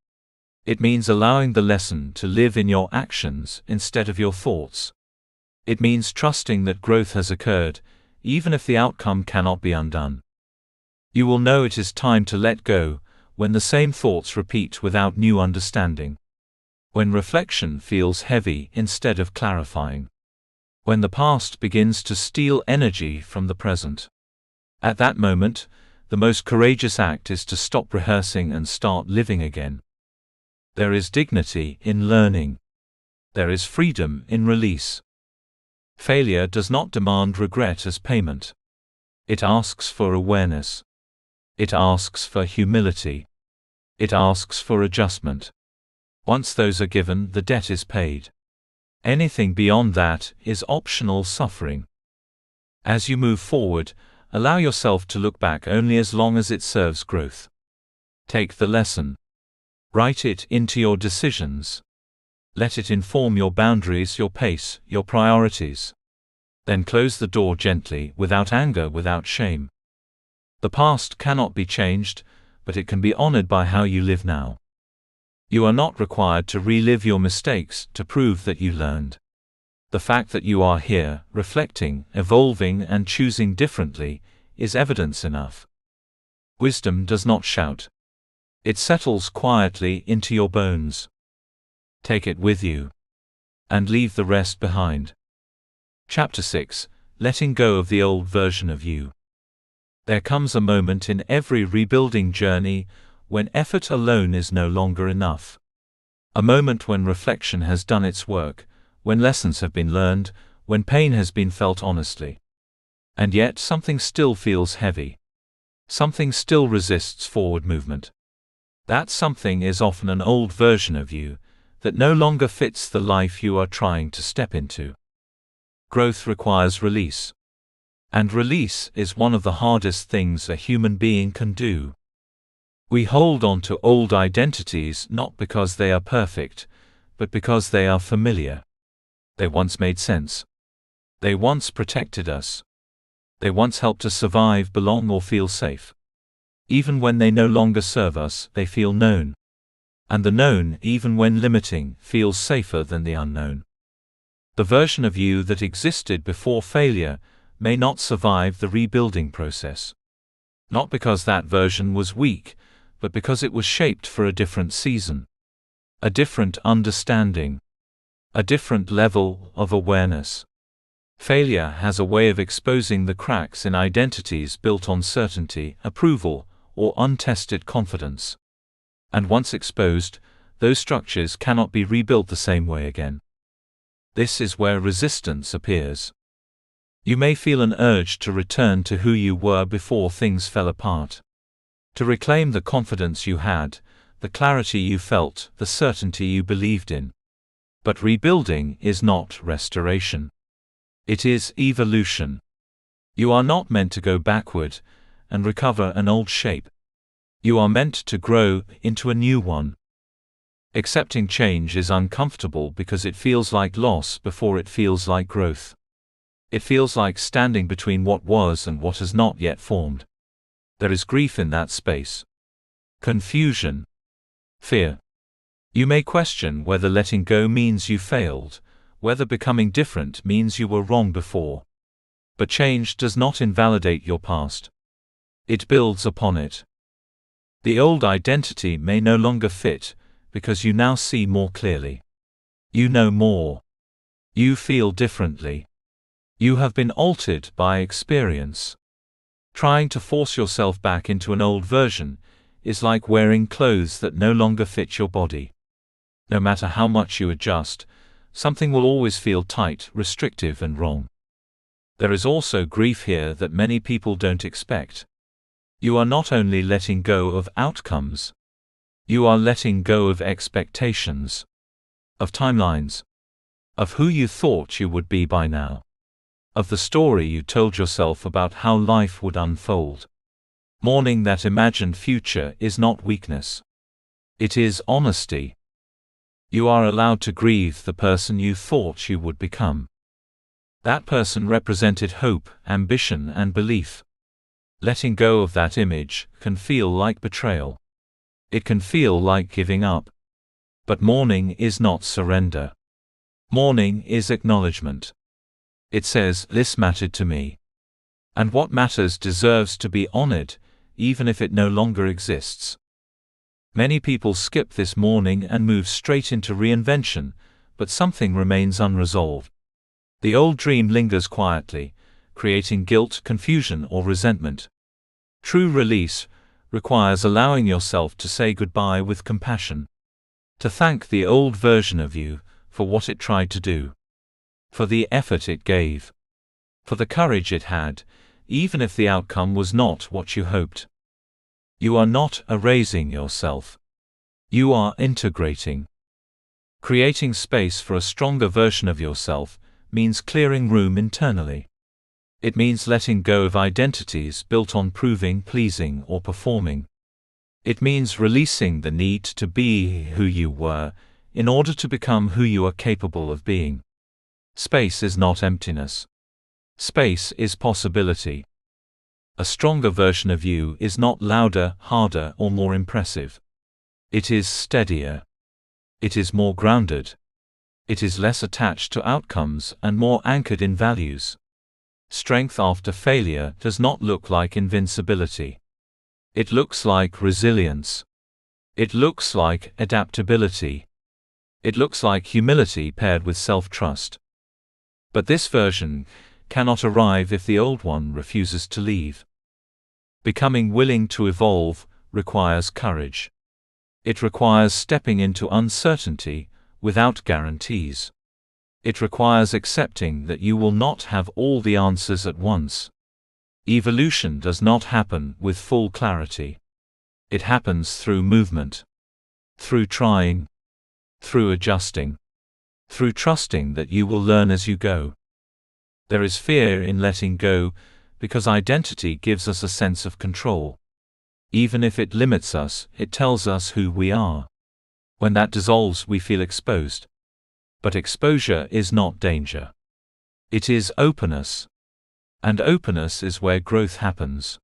It means allowing the lesson to live in your actions instead of your thoughts. It means trusting that growth has occurred, even if the outcome cannot be undone. You will know it is time to let go when the same thoughts repeat without new understanding. When reflection feels heavy instead of clarifying. When the past begins to steal energy from the present. At that moment, the most courageous act is to stop rehearsing and start living again. There is dignity in learning. There is freedom in release. Failure does not demand regret as payment. It asks for awareness. It asks for humility. It asks for adjustment. Once those are given, the debt is paid. Anything beyond that is optional suffering. As you move forward, allow yourself to look back only as long as it serves growth. Take the lesson. Write it into your decisions. Let it inform your boundaries, your pace, your priorities. Then close the door gently, without anger, without shame. The past cannot be changed, but it can be honored by how you live now. You are not required to relive your mistakes to prove that you learned. The fact that you are here, reflecting, evolving, and choosing differently, is evidence enough. Wisdom does not shout. It settles quietly into your bones. Take it with you. And leave the rest behind. Chapter 6: Letting Go of the Old Version of You. There comes a moment in every rebuilding journey when effort alone is no longer enough. A moment when reflection has done its work, when lessons have been learned, when pain has been felt honestly. And yet something still feels heavy. Something still resists forward movement. That something is often an old version of you that no longer fits the life you are trying to step into. Growth requires release. And release is one of the hardest things a human being can do. We hold on to old identities not because they are perfect, but because they are familiar. They once made sense. They once protected us. They once helped us survive, belong, or feel safe. Even when they no longer serve us, they feel known. And the known, even when limiting, feels safer than the unknown. The version of you that existed before failure may not survive the rebuilding process. Not because that version was weak, but because it was shaped for a different season. A different understanding. A different level of awareness. Failure has a way of exposing the cracks in identities built on certainty, approval, or untested confidence. And once exposed, those structures cannot be rebuilt the same way again. This is where resistance appears. You may feel an urge to return to who you were before things fell apart. To reclaim the confidence you had, the clarity you felt, the certainty you believed in. But rebuilding is not restoration. It is evolution. You are not meant to go backward and recover an old shape. You are meant to grow into a new one. Accepting change is uncomfortable because it feels like loss before it feels like growth. It feels like standing between what was and what has not yet formed. There is grief in that space. Confusion. Fear. You may question whether letting go means you failed, whether becoming different means you were wrong before. But change does not invalidate your past. It builds upon it. The old identity may no longer fit, because you now see more clearly. You know more. You feel differently. You have been altered by experience. Trying to force yourself back into an old version is like wearing clothes that no longer fit your body. No matter how much you adjust, something will always feel tight, restrictive, and wrong. There is also grief here that many people don't expect. You are not only letting go of outcomes, you are letting go of expectations, of timelines, of who you thought you would be by now, of the story you told yourself about how life would unfold. Mourning that imagined future is not weakness. It is honesty. You are allowed to grieve the person you thought you would become. That person represented hope, ambition, and belief. Letting go of that image can feel like betrayal. It can feel like giving up. But mourning is not surrender. Mourning is acknowledgement. It says, "This mattered to me. And what matters deserves to be honored, even if it no longer exists." Many people skip this mourning and move straight into reinvention, but something remains unresolved. The old dream lingers quietly, creating guilt, confusion, or resentment. True release requires allowing yourself to say goodbye with compassion. To thank the old version of you for what it tried to do. For the effort it gave. For the courage it had, even if the outcome was not what you hoped. You are not erasing yourself. You are integrating. Creating space for a stronger version of yourself means clearing room internally. It means letting go of identities built on proving, pleasing, or performing. It means releasing the need to be who you were in order to become who you are capable of being. Space is not emptiness. Space is possibility. A stronger version of you is not louder, harder, or more impressive. It is steadier. It is more grounded. It is less attached to outcomes and more anchored in values. Strength after failure does not look like invincibility. It looks like resilience. It looks like adaptability. It looks like humility paired with self-trust. But this version cannot arrive if the old one refuses to leave. Becoming willing to evolve requires courage. It requires stepping into uncertainty without guarantees. It requires accepting that you will not have all the answers at once. Evolution does not happen with full clarity. It happens through movement. Through trying. Through adjusting. Through trusting that you will learn as you go. There is fear in letting go, because identity gives us a sense of control. Even if it limits us, it tells us who we are. When that dissolves, we feel exposed. But exposure is not danger. It is openness. And openness is where growth happens.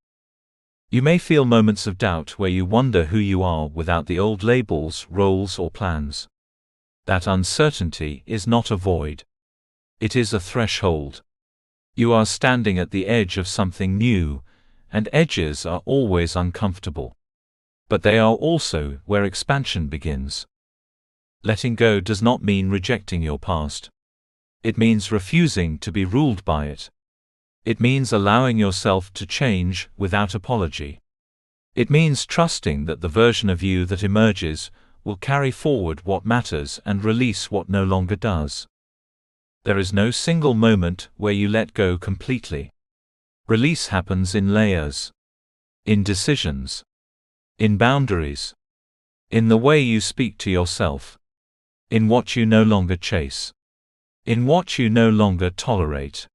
You may feel moments of doubt where you wonder who you are without the old labels, roles, or plans. That uncertainty is not a void. It is a threshold. You are standing at the edge of something new, and edges are always uncomfortable. But they are also where expansion begins. Letting go does not mean rejecting your past. It means refusing to be ruled by it. It means allowing yourself to change without apology. It means trusting that the version of you that emerges will carry forward what matters and release what no longer does. There is no single moment where you let go completely. Release happens in layers. In decisions. In boundaries. In the way you speak to yourself. In what you no longer chase. In what you no longer tolerate.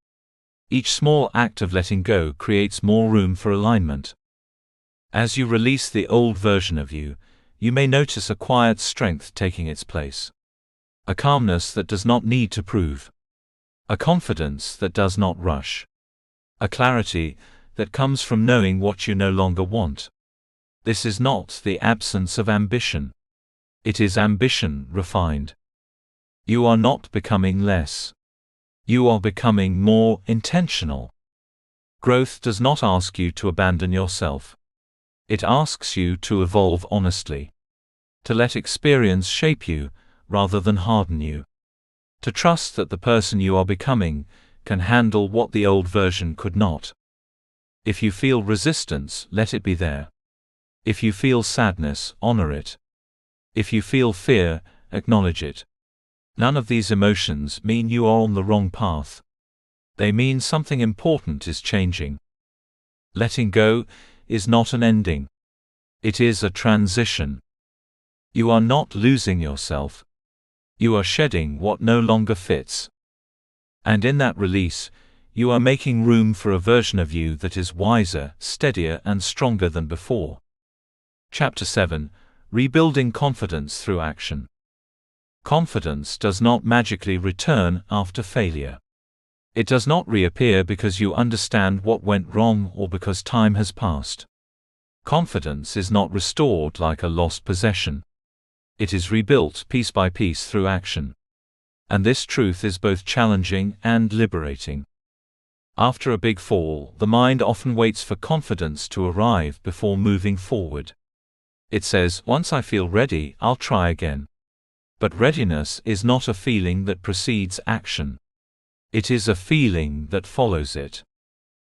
Each small act of letting go creates more room for alignment. As you release the old version of you, you may notice a quiet strength taking its place. A calmness that does not need to prove. a confidence that does not rush, a clarity that comes from knowing what you no longer want. This is not the absence of ambition. It is ambition refined. You are not becoming less. You are becoming more intentional. Growth does not ask you to abandon yourself. It asks you to evolve honestly, to let experience shape you rather than harden you, to trust that the person you are becoming can handle what the old version could not. If you feel resistance, let it be there. If you feel sadness, honor it. If you feel fear, acknowledge it. None of these emotions mean you are on the wrong path. They mean something important is changing. Letting go is not an ending. It is a transition. You are not losing yourself. You are shedding what no longer fits. And in that release, you are making room for a version of you that is wiser, steadier, and stronger than before. Chapter 7: Rebuilding Confidence Through Action. Confidence does not magically return after failure. It does not reappear because you understand what went wrong or because time has passed. Confidence is not restored like a lost possession. It is rebuilt piece by piece through action. And this truth is both challenging and liberating. After a big fall, the mind often waits for confidence to arrive before moving forward. It says, "Once I feel ready, I'll try again." But readiness is not a feeling that precedes action. It is a feeling that follows it.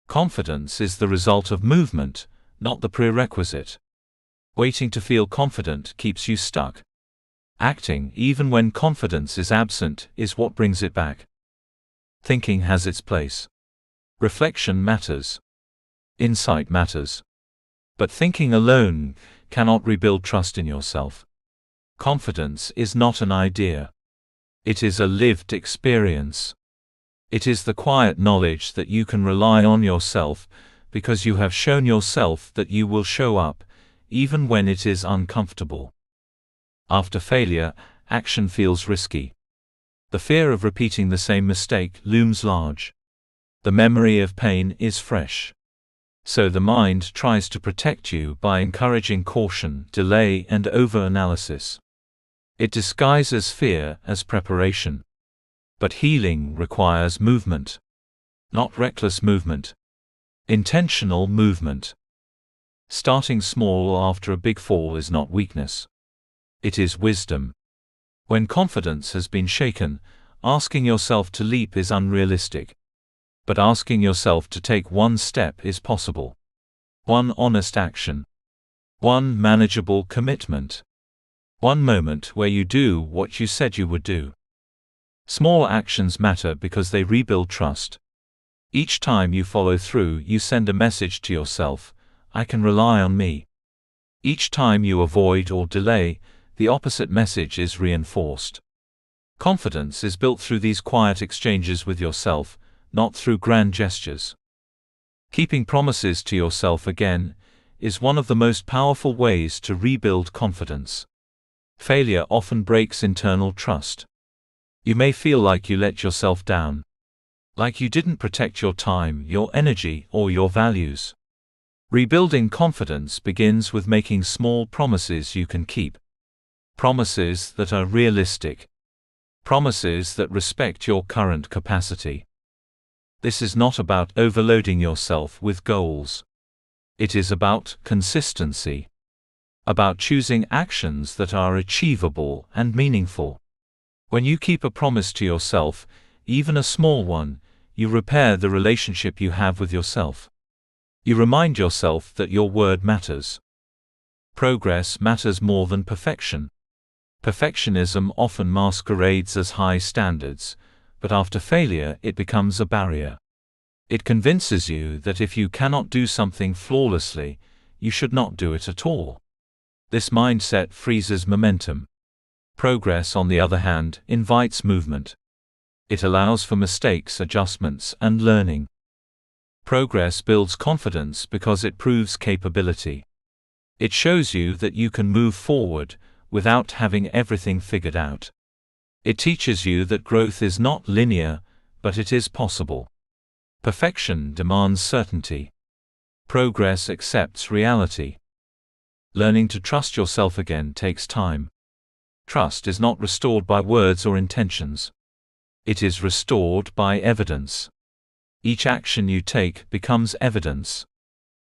Confidence is the result of movement, not the prerequisite. Waiting to feel confident keeps you stuck. Acting, even when confidence is absent, is what brings it back. Thinking has its place. Reflection matters. Insight matters. But thinking alone cannot rebuild trust in yourself. Confidence is not an idea. It is a lived experience. It is the quiet knowledge that you can rely on yourself because you have shown yourself that you will show up, even when it is uncomfortable. After failure, action feels risky. The fear of repeating the same mistake looms large. The memory of pain is fresh. So the mind tries to protect you by encouraging caution, delay, and over-analysis. It disguises fear as preparation. But healing requires movement. Not reckless movement. Intentional movement. Starting small after a big fall is not weakness. It is wisdom. When confidence has been shaken, asking yourself to leap is unrealistic. But asking yourself to take one step is possible. One honest action. One manageable commitment. One moment where you do what you said you would do. Small actions matter because they rebuild trust. Each time you follow through, you send a message to yourself, "I can rely on me." Each time you avoid or delay, the opposite message is reinforced. Confidence is built through these quiet exchanges with yourself, not through grand gestures. Keeping promises to yourself again is one of the most powerful ways to rebuild confidence. Failure often breaks internal trust. You may feel like you let yourself down. Like you didn't protect your time, your energy, or your values. Rebuilding confidence begins with making small promises you can keep. Promises that are realistic. Promises that respect your current capacity. This is not about overloading yourself with goals. It is about consistency. About choosing actions that are achievable and meaningful. When you keep a promise to yourself, even a small one, you repair the relationship you have with yourself. You remind yourself that your word matters. Progress matters more than perfection. Perfectionism often masquerades as high standards, but after failure it becomes a barrier. It convinces you that if you cannot do something flawlessly, you should not do it at all. This mindset freezes momentum. Progress, on the other hand, invites movement. It allows for mistakes, adjustments, and learning. Progress builds confidence because it proves capability. It shows you that you can move forward without having everything figured out. It teaches you that growth is not linear, but it is possible. Perfection demands certainty. Progress accepts reality. Learning to trust yourself again takes time. Trust is not restored by words or intentions. It is restored by evidence. Each action you take becomes evidence.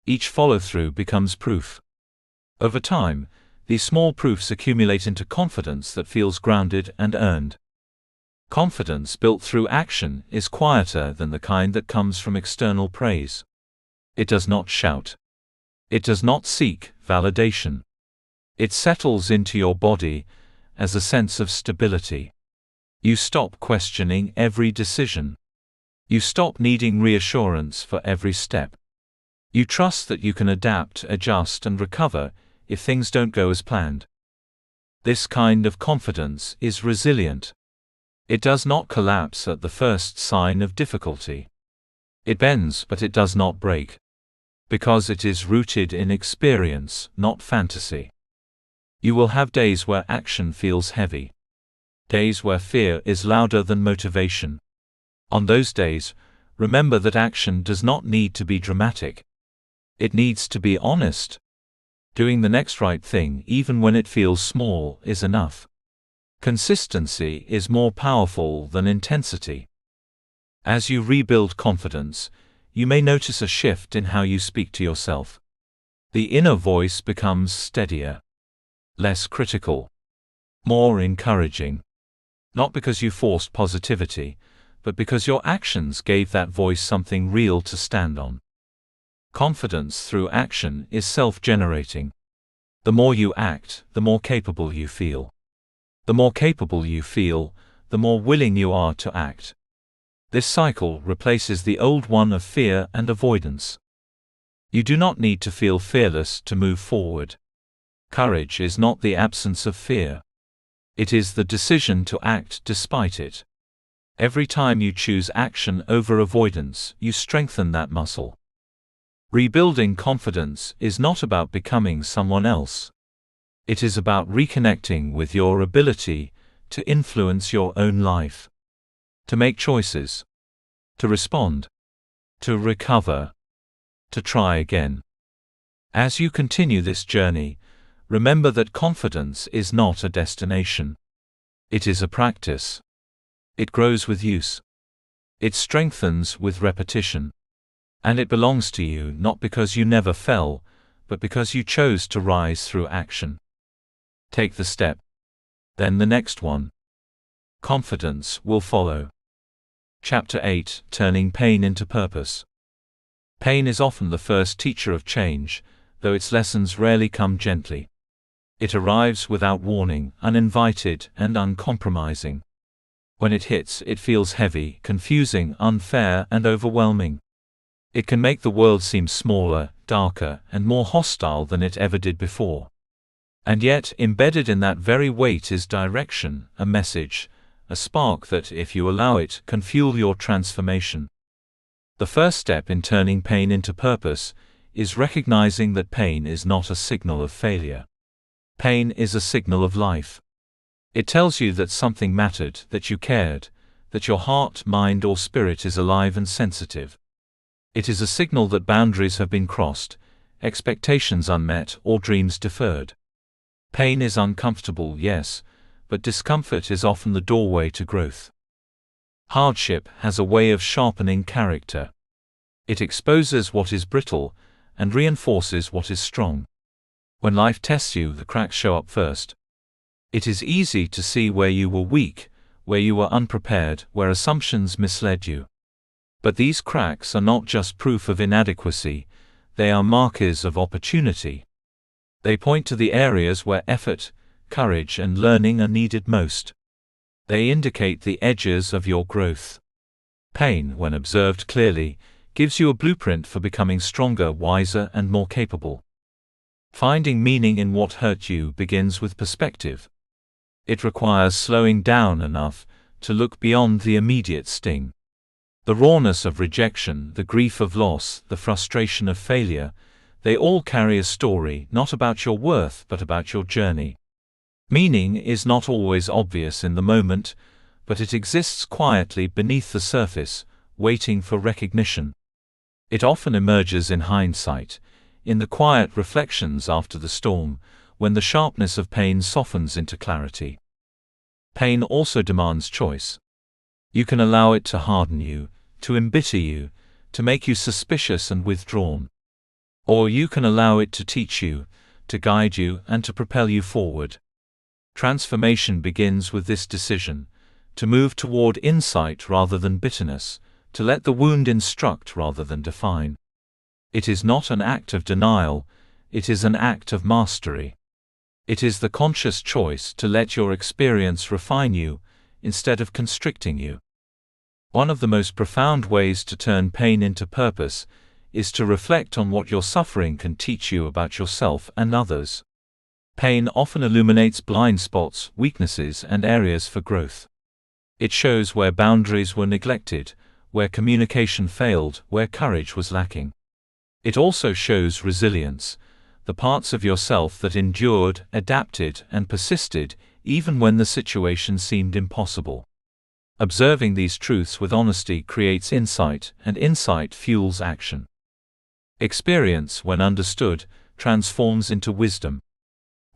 Each follow-through becomes proof. Over time, these small proofs accumulate into confidence that feels grounded and earned. Confidence built through action is quieter than the kind that comes from external praise. It does not shout. It does not seek validation. It settles into your body as a sense of stability. You stop questioning every decision. You stop needing reassurance for every step. You trust that you can adapt, adjust, and recover if things don't go as planned. This kind of confidence is resilient. It does not collapse at the first sign of difficulty. It bends, but it does not break. Because it is rooted in experience, not fantasy. You will have days where action feels heavy. Days where fear is louder than motivation. On those days, remember that action does not need to be dramatic. It needs to be honest. Doing the next right thing, even when it feels small, is enough. Consistency is more powerful than intensity. As you rebuild confidence, you may notice a shift in how you speak to yourself. The inner voice becomes steadier, less critical, more encouraging. Not because you forced positivity, but because your actions gave that voice something real to stand on. Confidence through action is self-generating. The more you act, the more capable you feel. The more capable you feel, the more willing you are to act. This cycle replaces the old one of fear and avoidance. You do not need to feel fearless to move forward. Courage is not the absence of fear. It is the decision to act despite it. Every time you choose action over avoidance, you strengthen that muscle. Rebuilding confidence is not about becoming someone else. It is about reconnecting with your ability to influence your own life. To make choices. To respond. To recover. To try again. As you continue this journey, remember that confidence is not a destination. It is a practice. It grows with use. It strengthens with repetition. And it belongs to you not because you never fell, but because you chose to rise through action. Take the step. Then the next one. Confidence will follow. Chapter 8: Turning Pain into Purpose. Pain is often the first teacher of change, though its lessons rarely come gently. It arrives without warning, uninvited and uncompromising. When it hits, it feels heavy, confusing, unfair, and overwhelming. It can make the world seem smaller, darker, and more hostile than it ever did before. And yet, embedded in that very weight is direction, a message, a spark that, if you allow it, can fuel your transformation. The first step in turning pain into purpose is recognizing that pain is not a signal of failure. Pain is a signal of life. It tells you that something mattered, that you cared, that your heart, mind, or spirit is alive and sensitive. It is a signal that boundaries have been crossed, expectations unmet, or dreams deferred. Pain is uncomfortable, yes, but discomfort is often the doorway to growth. Hardship has a way of sharpening character. It exposes what is brittle and reinforces what is strong. When life tests you, the cracks show up first. It is easy to see where you were weak, where you were unprepared, where assumptions misled you. But these cracks are not just proof of inadequacy, they are markers of opportunity. They point to the areas where effort, courage, and learning are needed most. They indicate the edges of your growth. Pain, when observed clearly, gives you a blueprint for becoming stronger, wiser, and more capable. Finding meaning in what hurt you begins with perspective. It requires slowing down enough to look beyond the immediate sting. The rawness of rejection, the grief of loss, the frustration of failure, they all carry a story, not about your worth but about your journey. Meaning is not always obvious in the moment, but it exists quietly beneath the surface, waiting for recognition. It often emerges in hindsight, in the quiet reflections after the storm, when the sharpness of pain softens into clarity. Pain also demands choice. You can allow it to harden you, to embitter you, to make you suspicious and withdrawn. Or you can allow it to teach you, to guide you, and to propel you forward. Transformation begins with this decision, to move toward insight rather than bitterness, to let the wound instruct rather than define. It is not an act of denial, it is an act of mastery. It is the conscious choice to let your experience refine you, instead of constricting you. One of the most profound ways to turn pain into purpose is to reflect on what your suffering can teach you about yourself and others. Pain often illuminates blind spots, weaknesses, and areas for growth. It shows where boundaries were neglected, where communication failed, where courage was lacking. It also shows resilience, the parts of yourself that endured, adapted, and persisted, even when the situation seemed impossible. Observing these truths with honesty creates insight, and insight fuels action. Experience, when understood, transforms into wisdom.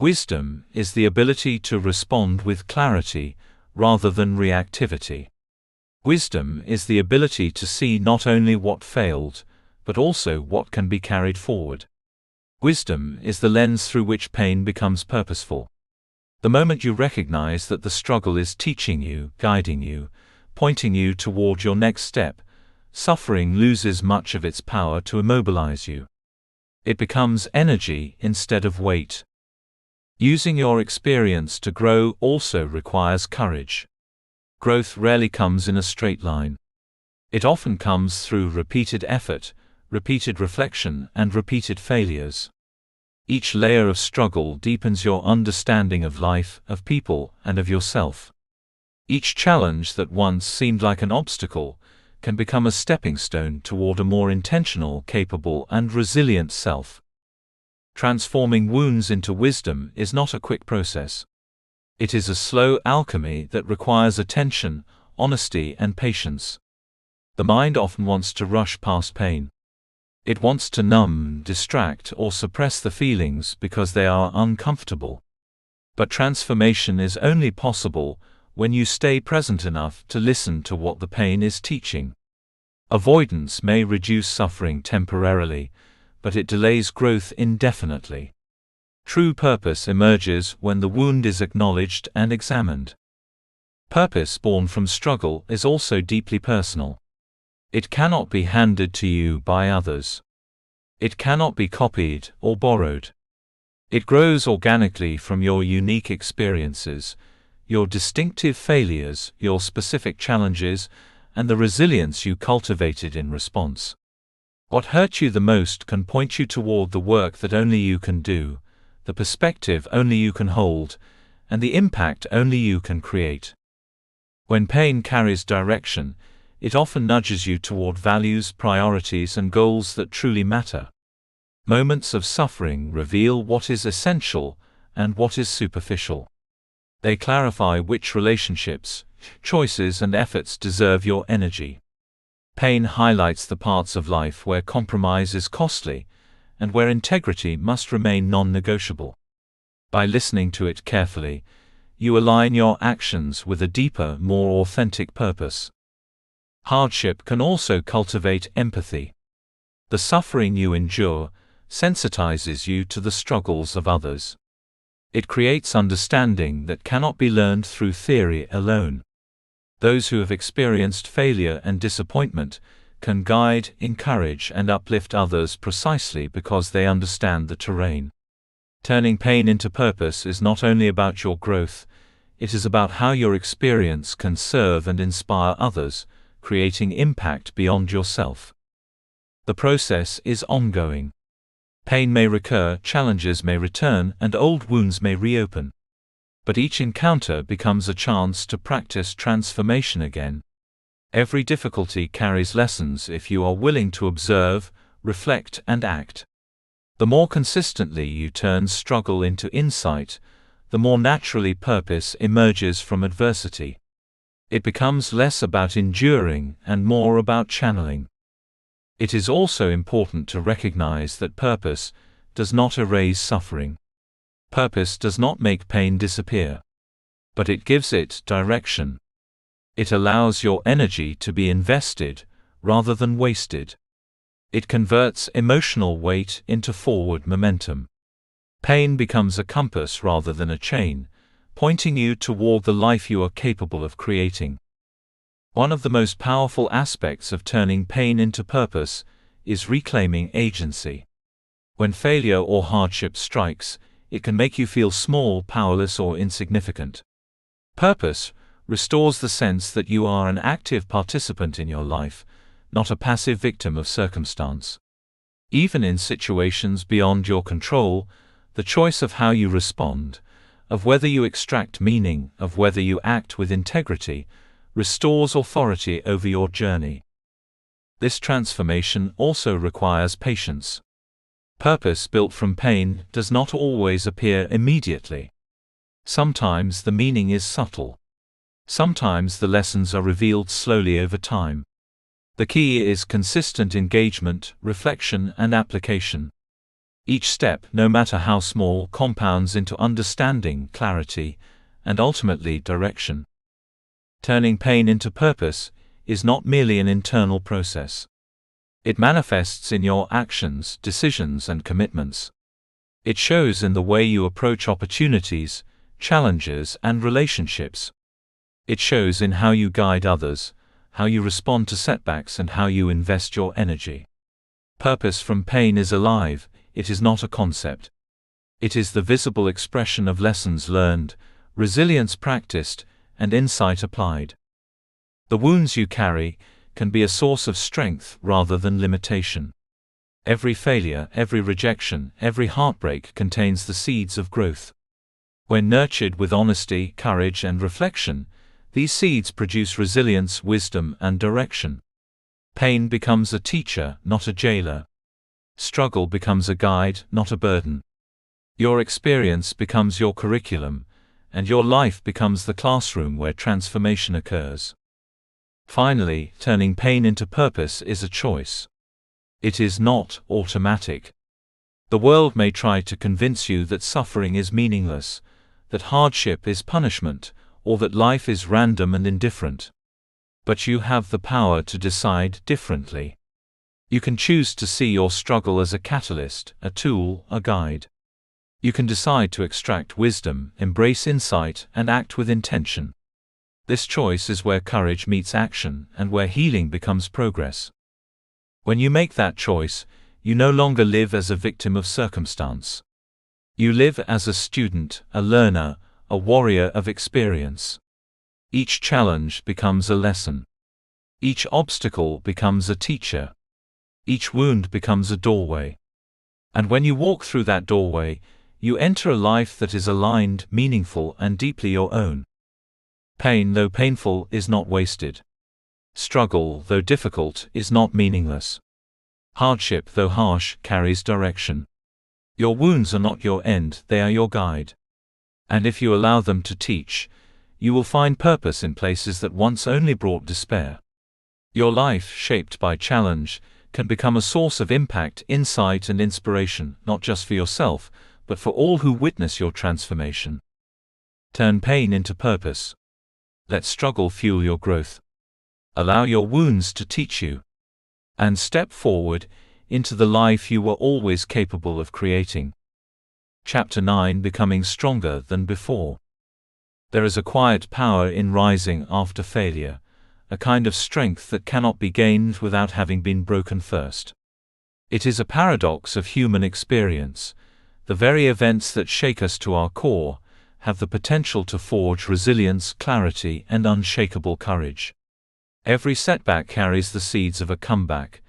Wisdom is the ability to respond with clarity, rather than reactivity. Wisdom is the ability to see not only what failed, but also what can be carried forward. Wisdom is the lens through which pain becomes purposeful. The moment you recognize that the struggle is teaching you, guiding you, pointing you toward your next step, suffering loses much of its power to immobilize you. It becomes energy instead of weight. Using your experience to grow also requires courage. Growth rarely comes in a straight line. It often comes through repeated effort, repeated reflection, and repeated failures. Each layer of struggle deepens your understanding of life, of people, and of yourself. Each challenge that once seemed like an obstacle can become a stepping stone toward a more intentional, capable, and resilient self. Transforming wounds into wisdom is not a quick process. It is a slow alchemy that requires attention, honesty, and patience. The mind often wants to rush past pain. It wants to numb, distract, or suppress the feelings because they are uncomfortable. But transformation is only possible when you stay present enough to listen to what the pain is teaching. Avoidance may reduce suffering temporarily, but it delays growth indefinitely. True purpose emerges when the wound is acknowledged and examined. Purpose born from struggle is also deeply personal. It cannot be handed to you by others. It cannot be copied or borrowed. It grows organically from your unique experiences, your distinctive failures, your specific challenges, and the resilience you cultivated in response. What hurt you the most can point you toward the work that only you can do, the perspective only you can hold, and the impact only you can create. When pain carries direction, it often nudges you toward values, priorities, and goals that truly matter. Moments of suffering reveal what is essential and what is superficial. They clarify which relationships, choices, and efforts deserve your energy. Pain highlights the parts of life where compromise is costly, and where integrity must remain non-negotiable. By listening to it carefully, you align your actions with a deeper, more authentic purpose. Hardship can also cultivate empathy. The suffering you endure sensitizes you to the struggles of others. It creates understanding that cannot be learned through theory alone. Those who have experienced failure and disappointment can guide, encourage, and uplift others precisely because they understand the terrain. Turning pain into purpose is not only about your growth, it is about how your experience can serve and inspire others, creating impact beyond yourself. The process is ongoing. Pain may recur, challenges may return, and old wounds may reopen. But each encounter becomes a chance to practice transformation again. Every difficulty carries lessons if you are willing to observe, reflect, and act. The more consistently you turn struggle into insight, the more naturally purpose emerges from adversity. It becomes less about enduring and more about channeling. It is also important to recognize that purpose does not erase suffering. Purpose does not make pain disappear, but it gives it direction. It allows your energy to be invested rather than wasted. It converts emotional weight into forward momentum. Pain becomes a compass rather than a chain, pointing you toward the life you are capable of creating. One of the most powerful aspects of turning pain into purpose is reclaiming agency. When failure or hardship strikes, it can make you feel small, powerless, or insignificant. Purpose restores the sense that you are an active participant in your life, not a passive victim of circumstance. Even in situations beyond your control, the choice of how you respond, of whether you extract meaning, of whether you act with integrity, restores authority over your journey. This transformation also requires patience. Purpose built from pain does not always appear immediately. Sometimes the meaning is subtle. Sometimes the lessons are revealed slowly over time. The key is consistent engagement, reflection, and application. Each step, no matter how small, compounds into understanding, clarity, and ultimately direction. Turning pain into purpose is not merely an internal process. It manifests in your actions, decisions, and commitments. It shows in the way you approach opportunities, challenges, and relationships. It shows in how you guide others, how you respond to setbacks, and how you invest your energy. Purpose from pain is alive. It is not a concept. It is the visible expression of lessons learned, resilience practiced, and insight applied. The wounds you carry can be a source of strength rather than limitation. Every failure, every rejection, every heartbreak contains the seeds of growth. When nurtured with honesty, courage, and reflection, these seeds produce resilience, wisdom, and direction. Pain becomes a teacher, not a jailer. Struggle becomes a guide, not a burden. Your experience becomes your curriculum, and your life becomes the classroom where transformation occurs. Finally, turning pain into purpose is a choice. It is not automatic. The world may try to convince you that suffering is meaningless, that hardship is punishment, or that life is random and indifferent. But you have the power to decide differently. You can choose to see your struggle as a catalyst, a tool, a guide. You can decide to extract wisdom, embrace insight, and act with intention. This choice is where courage meets action and where healing becomes progress. When you make that choice, you no longer live as a victim of circumstance. You live as a student, a learner, a warrior of experience. Each challenge becomes a lesson. Each obstacle becomes a teacher. Each wound becomes a doorway. And when you walk through that doorway, you enter a life that is aligned, meaningful, and deeply your own. Pain, though painful, is not wasted. Struggle, though difficult, is not meaningless. Hardship, though harsh, carries direction. Your wounds are not your end, they are your guide. And if you allow them to teach, you will find purpose in places that once only brought despair. Your life, shaped by challenge, can become a source of impact, insight, and inspiration, not just for yourself, but for all who witness your transformation. Turn pain into purpose. Let struggle fuel your growth. Allow your wounds to teach you. And step forward into the life you were always capable of creating. Chapter 9: Becoming Stronger Than Before. There is a quiet power in rising after failure, a kind of strength that cannot be gained without having been broken first. It is a paradox of human experience. The very events that shake us to our core have the potential to forge resilience, clarity, and unshakable courage. Every setback carries the seeds of a comeback,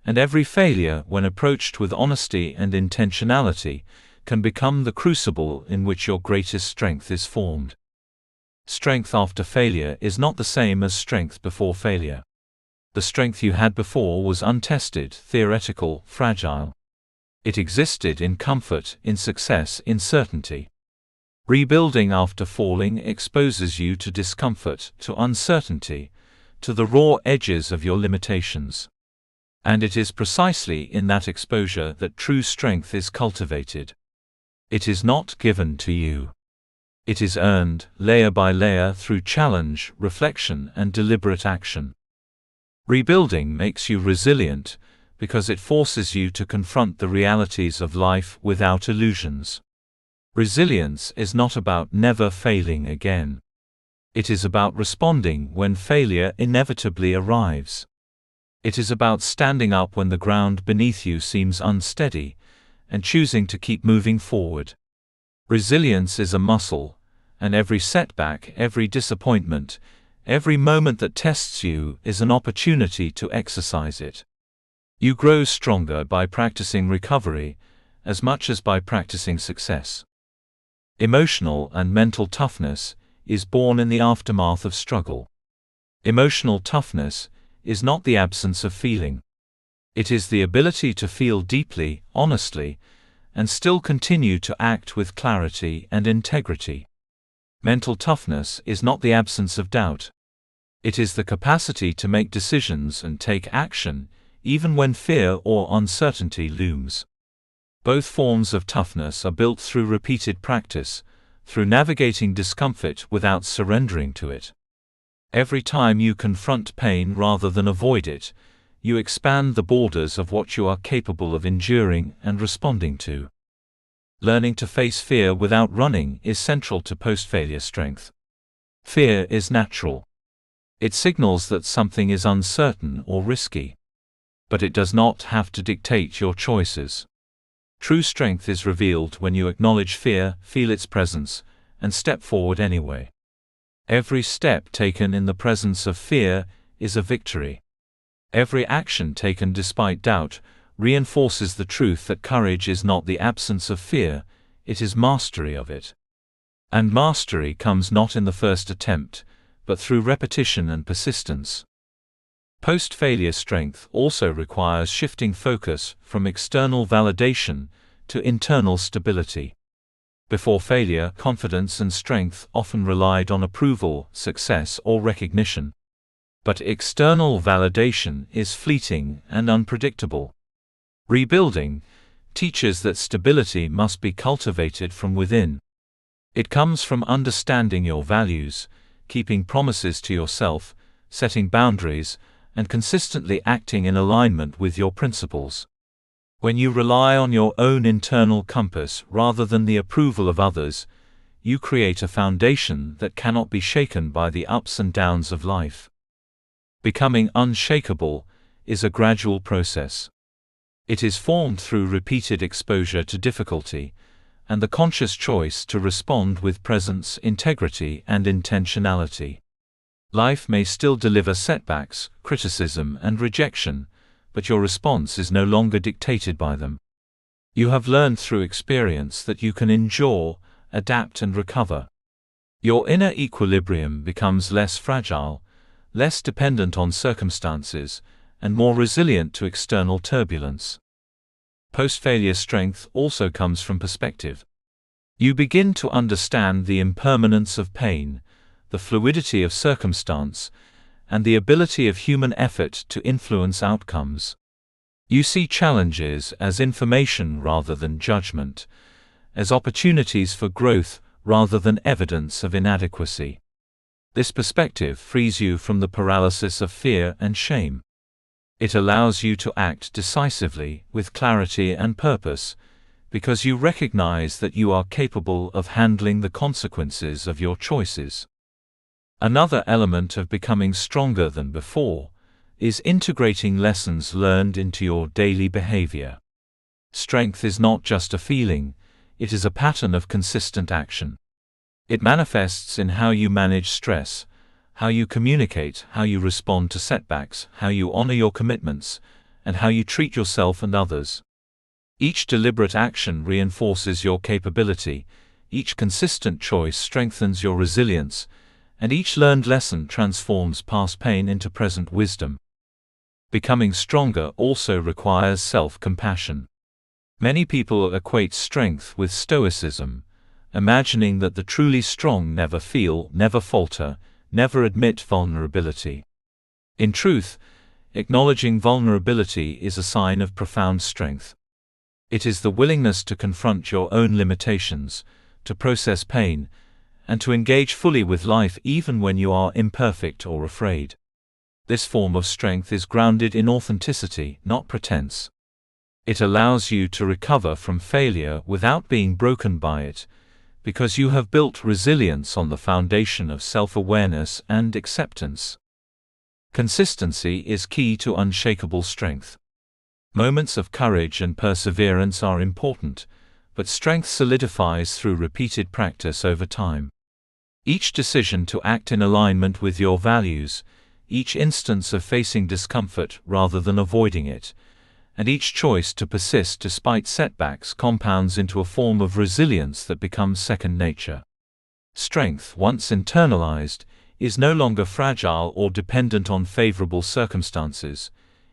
and every failure, when approached with honesty and intentionality, can become the crucible in which your greatest strength is formed. Strength after failure is not the same as strength before failure. The strength you had before was untested, theoretical, fragile. It existed in comfort, in success, in certainty. Rebuilding after falling exposes you to discomfort, to uncertainty, to the raw edges of your limitations. And it is precisely in that exposure that true strength is cultivated. It is not given to you. It is earned, layer by layer, through challenge, reflection, and deliberate action. Rebuilding makes you resilient, because it forces you to confront the realities of life without illusions. Resilience is not about never failing again. It is about responding when failure inevitably arrives. It is about standing up when the ground beneath you seems unsteady, and choosing to keep moving forward. Resilience is a muscle, and every setback, every disappointment, every moment that tests you is an opportunity to exercise it. You grow stronger by practicing recovery, as much as by practicing success. Emotional and mental toughness is born in the aftermath of struggle. Emotional toughness is not the absence of feeling. It is the ability to feel deeply, honestly, and still continue to act with clarity and integrity. Mental toughness is not the absence of doubt. It is the capacity to make decisions and take action, even when fear or uncertainty looms. Both forms of toughness are built through repeated practice, through navigating discomfort without surrendering to it. Every time you confront pain rather than avoid it, you expand the borders of what you are capable of enduring and responding to. Learning to face fear without running is central to post-failure strength. Fear is natural. It signals that something is uncertain or risky. But it does not have to dictate your choices. True strength is revealed when you acknowledge fear, feel its presence, and step forward anyway. Every step taken in the presence of fear is a victory. Every action taken despite doubt reinforces the truth that courage is not the absence of fear, it is mastery of it. And mastery comes not in the first attempt, but through repetition and persistence. Post-failure strength also requires shifting focus from external validation to internal stability. Before failure, confidence and strength often relied on approval, success, or recognition. But external validation is fleeting and unpredictable. Rebuilding teaches that stability must be cultivated from within. It comes from understanding your values, keeping promises to yourself, setting boundaries, and consistently acting in alignment with your principles. When you rely on your own internal compass rather than the approval of others, you create a foundation that cannot be shaken by the ups and downs of life. Becoming unshakable is a gradual process. It is formed through repeated exposure to difficulty, and the conscious choice to respond with presence, integrity, and intentionality. Life may still deliver setbacks, criticism, and rejection, but your response is no longer dictated by them. You have learned through experience that you can endure, adapt, and recover. Your inner equilibrium becomes less fragile, less dependent on circumstances, and more resilient to external turbulence. Post-failure strength also comes from perspective. You begin to understand the impermanence of pain, the fluidity of circumstance, and the ability of human effort to influence outcomes. You see challenges as information rather than judgment, as opportunities for growth rather than evidence of inadequacy. This perspective frees you from the paralysis of fear and shame. It allows you to act decisively, with clarity and purpose, because you recognize that you are capable of handling the consequences of your choices. Another element of becoming stronger than before is integrating lessons learned into your daily behavior. Strength is not just a feeling, it is a pattern of consistent action. It manifests in how you manage stress, how you communicate, how you respond to setbacks, how you honor your commitments, and how you treat yourself and others. Each deliberate action reinforces your capability, each consistent choice strengthens your resilience, and each learned lesson transforms past pain into present wisdom. Becoming stronger also requires self-compassion. Many people equate strength with stoicism, imagining that the truly strong never feel, never falter, never admit vulnerability. In truth, acknowledging vulnerability is a sign of profound strength. It is the willingness to confront your own limitations, to process pain, and to engage fully with life even when you are imperfect or afraid. This form of strength is grounded in authenticity, not pretense. It allows you to recover from failure without being broken by it, because you have built resilience on the foundation of self-awareness and acceptance. Consistency is key to unshakable strength. Moments of courage and perseverance are important, but strength solidifies through repeated practice over time. Each decision to act in alignment with your values, each instance of facing discomfort rather than avoiding it, and each choice to persist despite setbacks compounds into a form of resilience that becomes second nature. Strength, once internalized, is no longer fragile or dependent on favorable circumstances.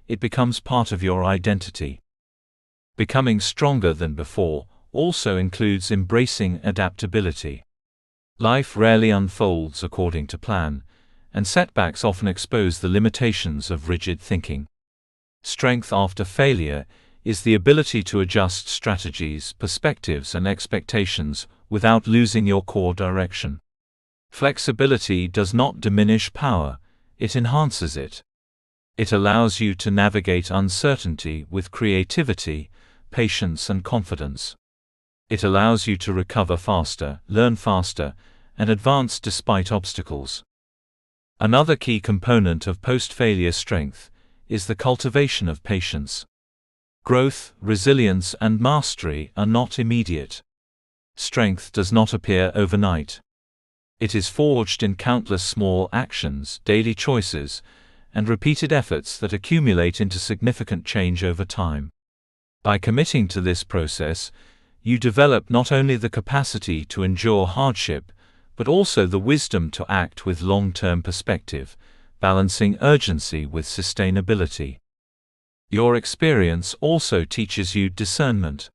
It becomes part of your identity. Becoming stronger than before also includes embracing adaptability. Life rarely unfolds according to plan, and setbacks often expose the limitations of rigid thinking. Strength after failure is the ability to adjust strategies, perspectives, and expectations without losing your core direction. Flexibility does not diminish power, it enhances it. It allows you to navigate uncertainty with creativity, patience, and confidence. It allows you to recover faster, learn faster, and advance despite obstacles. Another key component of post-failure strength is the cultivation of patience. Growth, resilience, and mastery are not immediate. Strength does not appear overnight. It is forged in countless small actions, daily choices, and repeated efforts that accumulate into significant change over time. By committing to this process, you develop not only the capacity to endure hardship, but also the wisdom to act with long-term perspective, balancing urgency with sustainability. Your experience also teaches you discernment.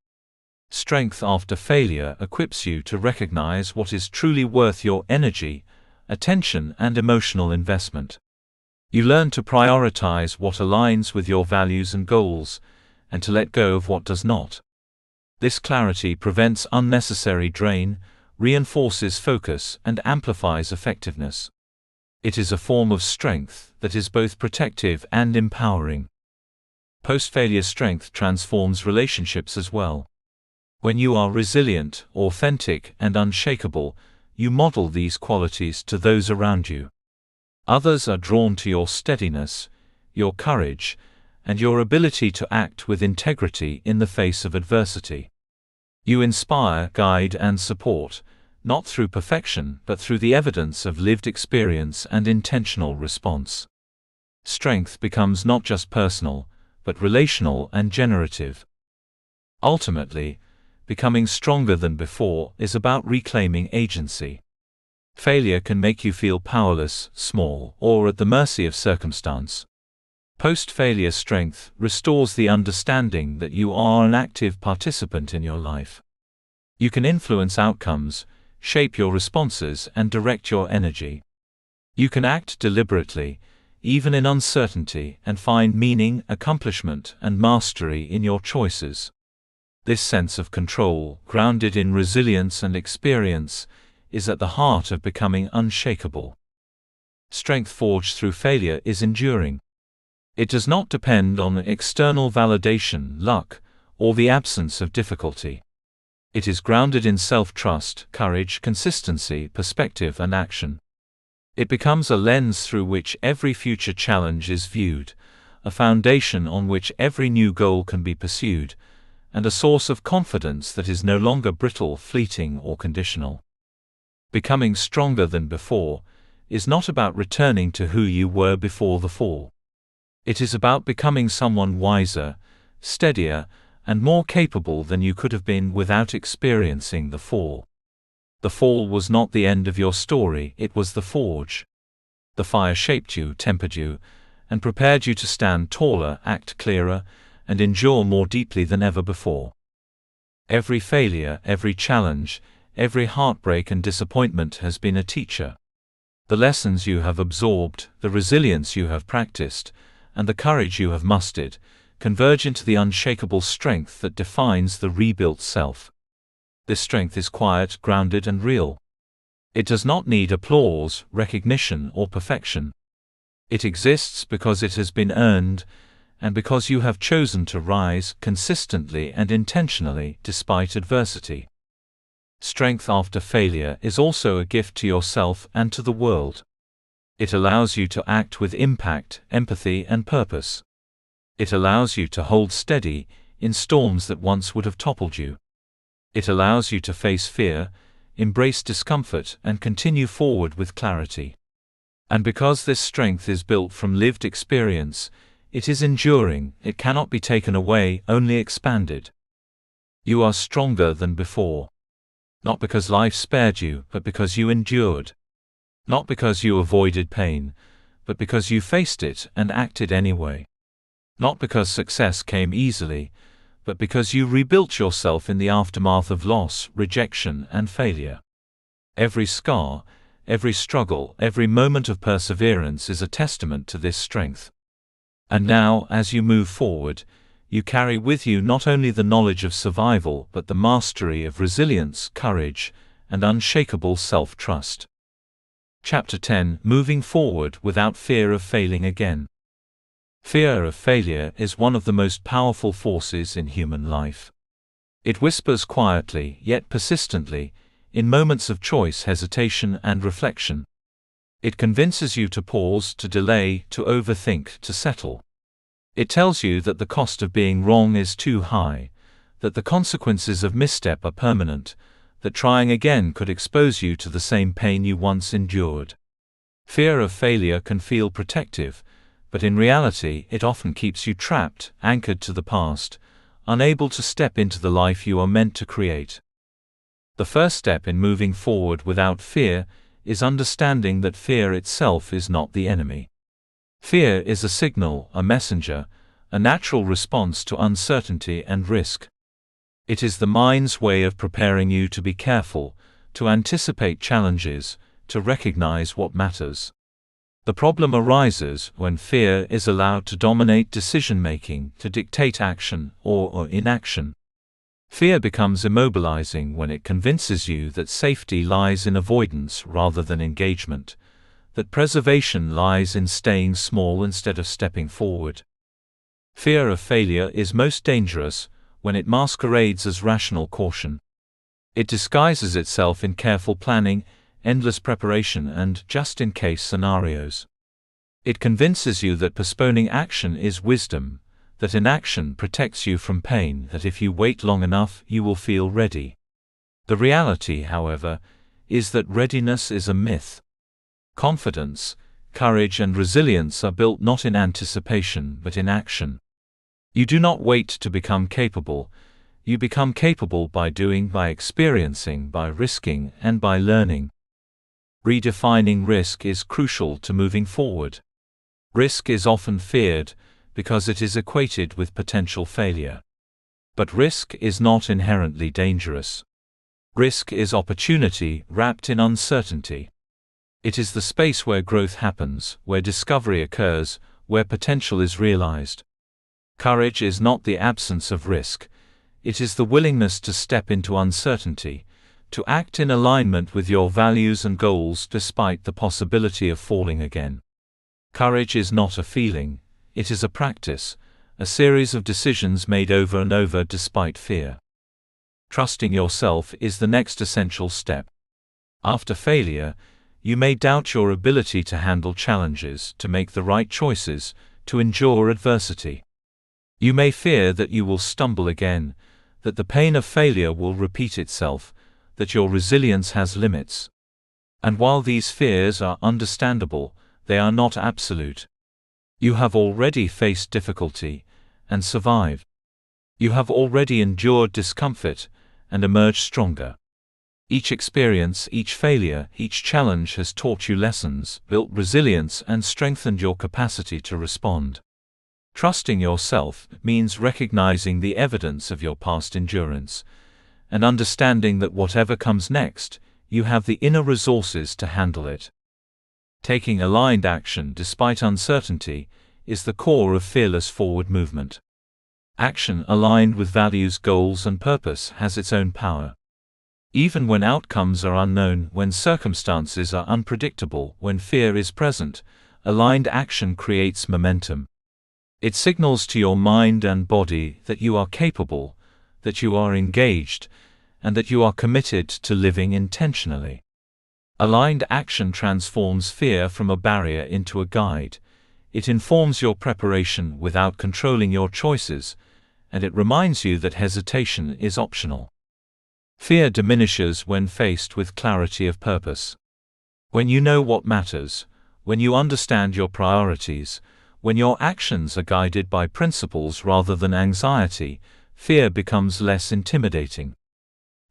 Strength after failure equips you to recognize what is truly worth your energy, attention, and emotional investment. You learn to prioritize what aligns with your values and goals, and to let go of what does not. This clarity prevents unnecessary drain, reinforces focus, and amplifies effectiveness. It is a form of strength that is both protective and empowering. Post-failure strength transforms relationships as well. When you are resilient, authentic, and unshakable, you model these qualities to those around you. Others are drawn to your steadiness, your courage, and your ability to act with integrity in the face of adversity. You inspire, guide, and support, not through perfection but through the evidence of lived experience and intentional response. Strength becomes not just personal, but relational and generative. Ultimately, becoming stronger than before is about reclaiming agency. Failure can make you feel powerless, small, or at the mercy of circumstance. Post-failure strength restores the understanding that you are an active participant in your life. You can influence outcomes, shape your responses, and direct your energy. You can act deliberately, even in uncertainty, and find meaning, accomplishment, and mastery in your choices. This sense of control, grounded in resilience and experience, is at the heart of becoming unshakable. Strength forged through failure is enduring. It does not depend on external validation, luck, or the absence of difficulty. It is grounded in self-trust, courage, consistency, perspective, and action. It becomes a lens through which every future challenge is viewed, a foundation on which every new goal can be pursued, and a source of confidence that is no longer brittle, fleeting, or conditional. Becoming stronger than before is not about returning to who you were before the fall. It is about becoming someone wiser, steadier, and more capable than you could have been without experiencing the fall. The fall was not the end of your story, it was the forge. The fire shaped you, tempered you, and prepared you to stand taller, act clearer, and endure more deeply than ever before. Every failure, every challenge, every heartbreak and disappointment has been a teacher. The lessons you have absorbed, the resilience you have practiced, and the courage you have mustered, converge into the unshakable strength that defines the rebuilt self. This strength is quiet, grounded, and real. It does not need applause, recognition, or perfection. It exists because it has been earned, and because you have chosen to rise consistently and intentionally despite adversity. Strength after failure is also a gift to yourself and to the world. It allows you to act with impact, empathy, and purpose. It allows you to hold steady in storms that once would have toppled you. It allows you to face fear, embrace discomfort, and continue forward with clarity. And because this strength is built from lived experience, it is enduring, it cannot be taken away, only expanded. You are stronger than before. Not because life spared you, but because you endured. Not because you avoided pain, but because you faced it and acted anyway. Not because success came easily, but because you rebuilt yourself in the aftermath of loss, rejection, and failure. Every scar, every struggle, every moment of perseverance is a testament to this strength. And now, as you move forward, you carry with you not only the knowledge of survival but the mastery of resilience, courage, and unshakable self-trust. Chapter 10: Moving Forward Without Fear of Failing Again. Fear of failure is one of the most powerful forces in human life. It whispers quietly, yet persistently, in moments of choice, hesitation, and reflection. It convinces you to pause, to delay, to overthink, to settle. It tells you that the cost of being wrong is too high, that the consequences of misstep are permanent, that trying again could expose you to the same pain you once endured. Fear of failure can feel protective, but in reality it often keeps you trapped, anchored to the past, unable to step into the life you are meant to create. The first step in moving forward without fear is understanding that fear itself is not the enemy. Fear is a signal, a messenger, a natural response to uncertainty and risk. It is the mind's way of preparing you to be careful, to anticipate challenges, to recognize what matters. The problem arises when fear is allowed to dominate decision-making, to dictate action or inaction. Fear becomes immobilizing when it convinces you that safety lies in avoidance rather than engagement, that preservation lies in staying small instead of stepping forward. Fear of failure is most dangerous when it masquerades as rational caution. It disguises itself in careful planning, endless preparation, and just-in-case scenarios. It convinces you that postponing action is wisdom, that inaction protects you from pain, that if you wait long enough you will feel ready. The reality, however, is that readiness is a myth. Confidence, courage, and resilience are built not in anticipation but in action. You do not wait to become capable. You become capable by doing, by experiencing, by risking, and by learning. Redefining risk is crucial to moving forward. Risk is often feared because it is equated with potential failure. But risk is not inherently dangerous. Risk is opportunity wrapped in uncertainty. It is the space where growth happens, where discovery occurs, where potential is realized. Courage is not the absence of risk. It is the willingness to step into uncertainty, to act in alignment with your values and goals despite the possibility of falling again. Courage is not a feeling, it is a practice, a series of decisions made over and over despite fear. Trusting yourself is the next essential step. After failure, you may doubt your ability to handle challenges, to make the right choices, to endure adversity. You may fear that you will stumble again, that the pain of failure will repeat itself, that your resilience has limits. And while these fears are understandable, they are not absolute. You have already faced difficulty and survived. You have already endured discomfort and emerged stronger. Each experience, each failure, each challenge has taught you lessons, built resilience, and strengthened your capacity to respond. Trusting yourself means recognizing the evidence of your past endurance, and understanding that whatever comes next, you have the inner resources to handle it. Taking aligned action despite uncertainty is the core of fearless forward movement. Action aligned with values, goals, and purpose has its own power. Even when outcomes are unknown, when circumstances are unpredictable, when fear is present, aligned action creates momentum. It signals to your mind and body that you are capable, that you are engaged, and that you are committed to living intentionally. Aligned action transforms fear from a barrier into a guide. It informs your preparation without controlling your choices, and it reminds you that hesitation is optional. Fear diminishes when faced with clarity of purpose. When you know what matters, when you understand your priorities, when your actions are guided by principles rather than anxiety, fear becomes less intimidating.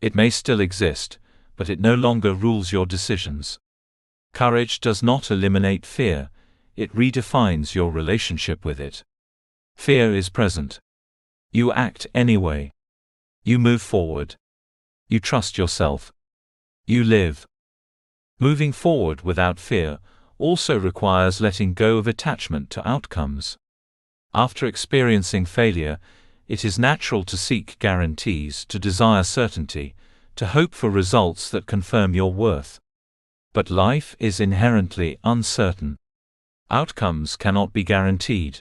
It may still exist, but it no longer rules your decisions. Courage does not eliminate fear, it redefines your relationship with it. Fear is present. You act anyway. You move forward. You trust yourself. You live. Moving forward without fear also requires letting go of attachment to outcomes. After experiencing failure, it is natural to seek guarantees, to desire certainty, to hope for results that confirm your worth. But life is inherently uncertain. Outcomes cannot be guaranteed.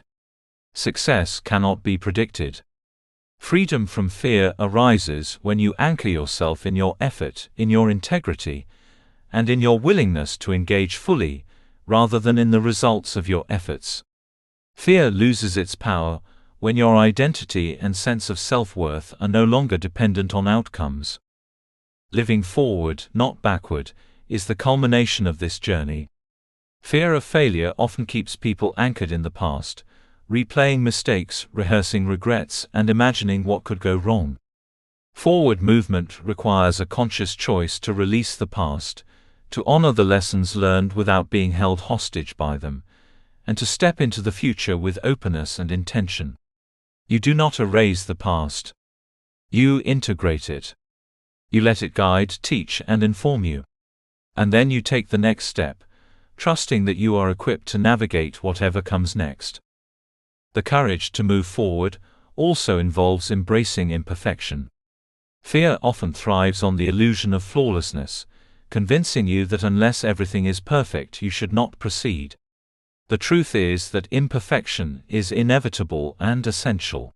Success cannot be predicted. Freedom from fear arises when you anchor yourself in your effort, in your integrity, and in your willingness to engage fully, rather than in the results of your efforts. Fear loses its power when your identity and sense of self-worth are no longer dependent on outcomes. Living forward, not backward, is the culmination of this journey. Fear of failure often keeps people anchored in the past, replaying mistakes, rehearsing regrets, and imagining what could go wrong. Forward movement requires a conscious choice to release the past, to honor the lessons learned without being held hostage by them, and to step into the future with openness and intention. You do not erase the past. You integrate it. You let it guide, teach, and inform you. And then you take the next step, trusting that you are equipped to navigate whatever comes next. The courage to move forward also involves embracing imperfection. Fear often thrives on the illusion of flawlessness, convincing you that unless everything is perfect, you should not proceed. The truth is that imperfection is inevitable and essential.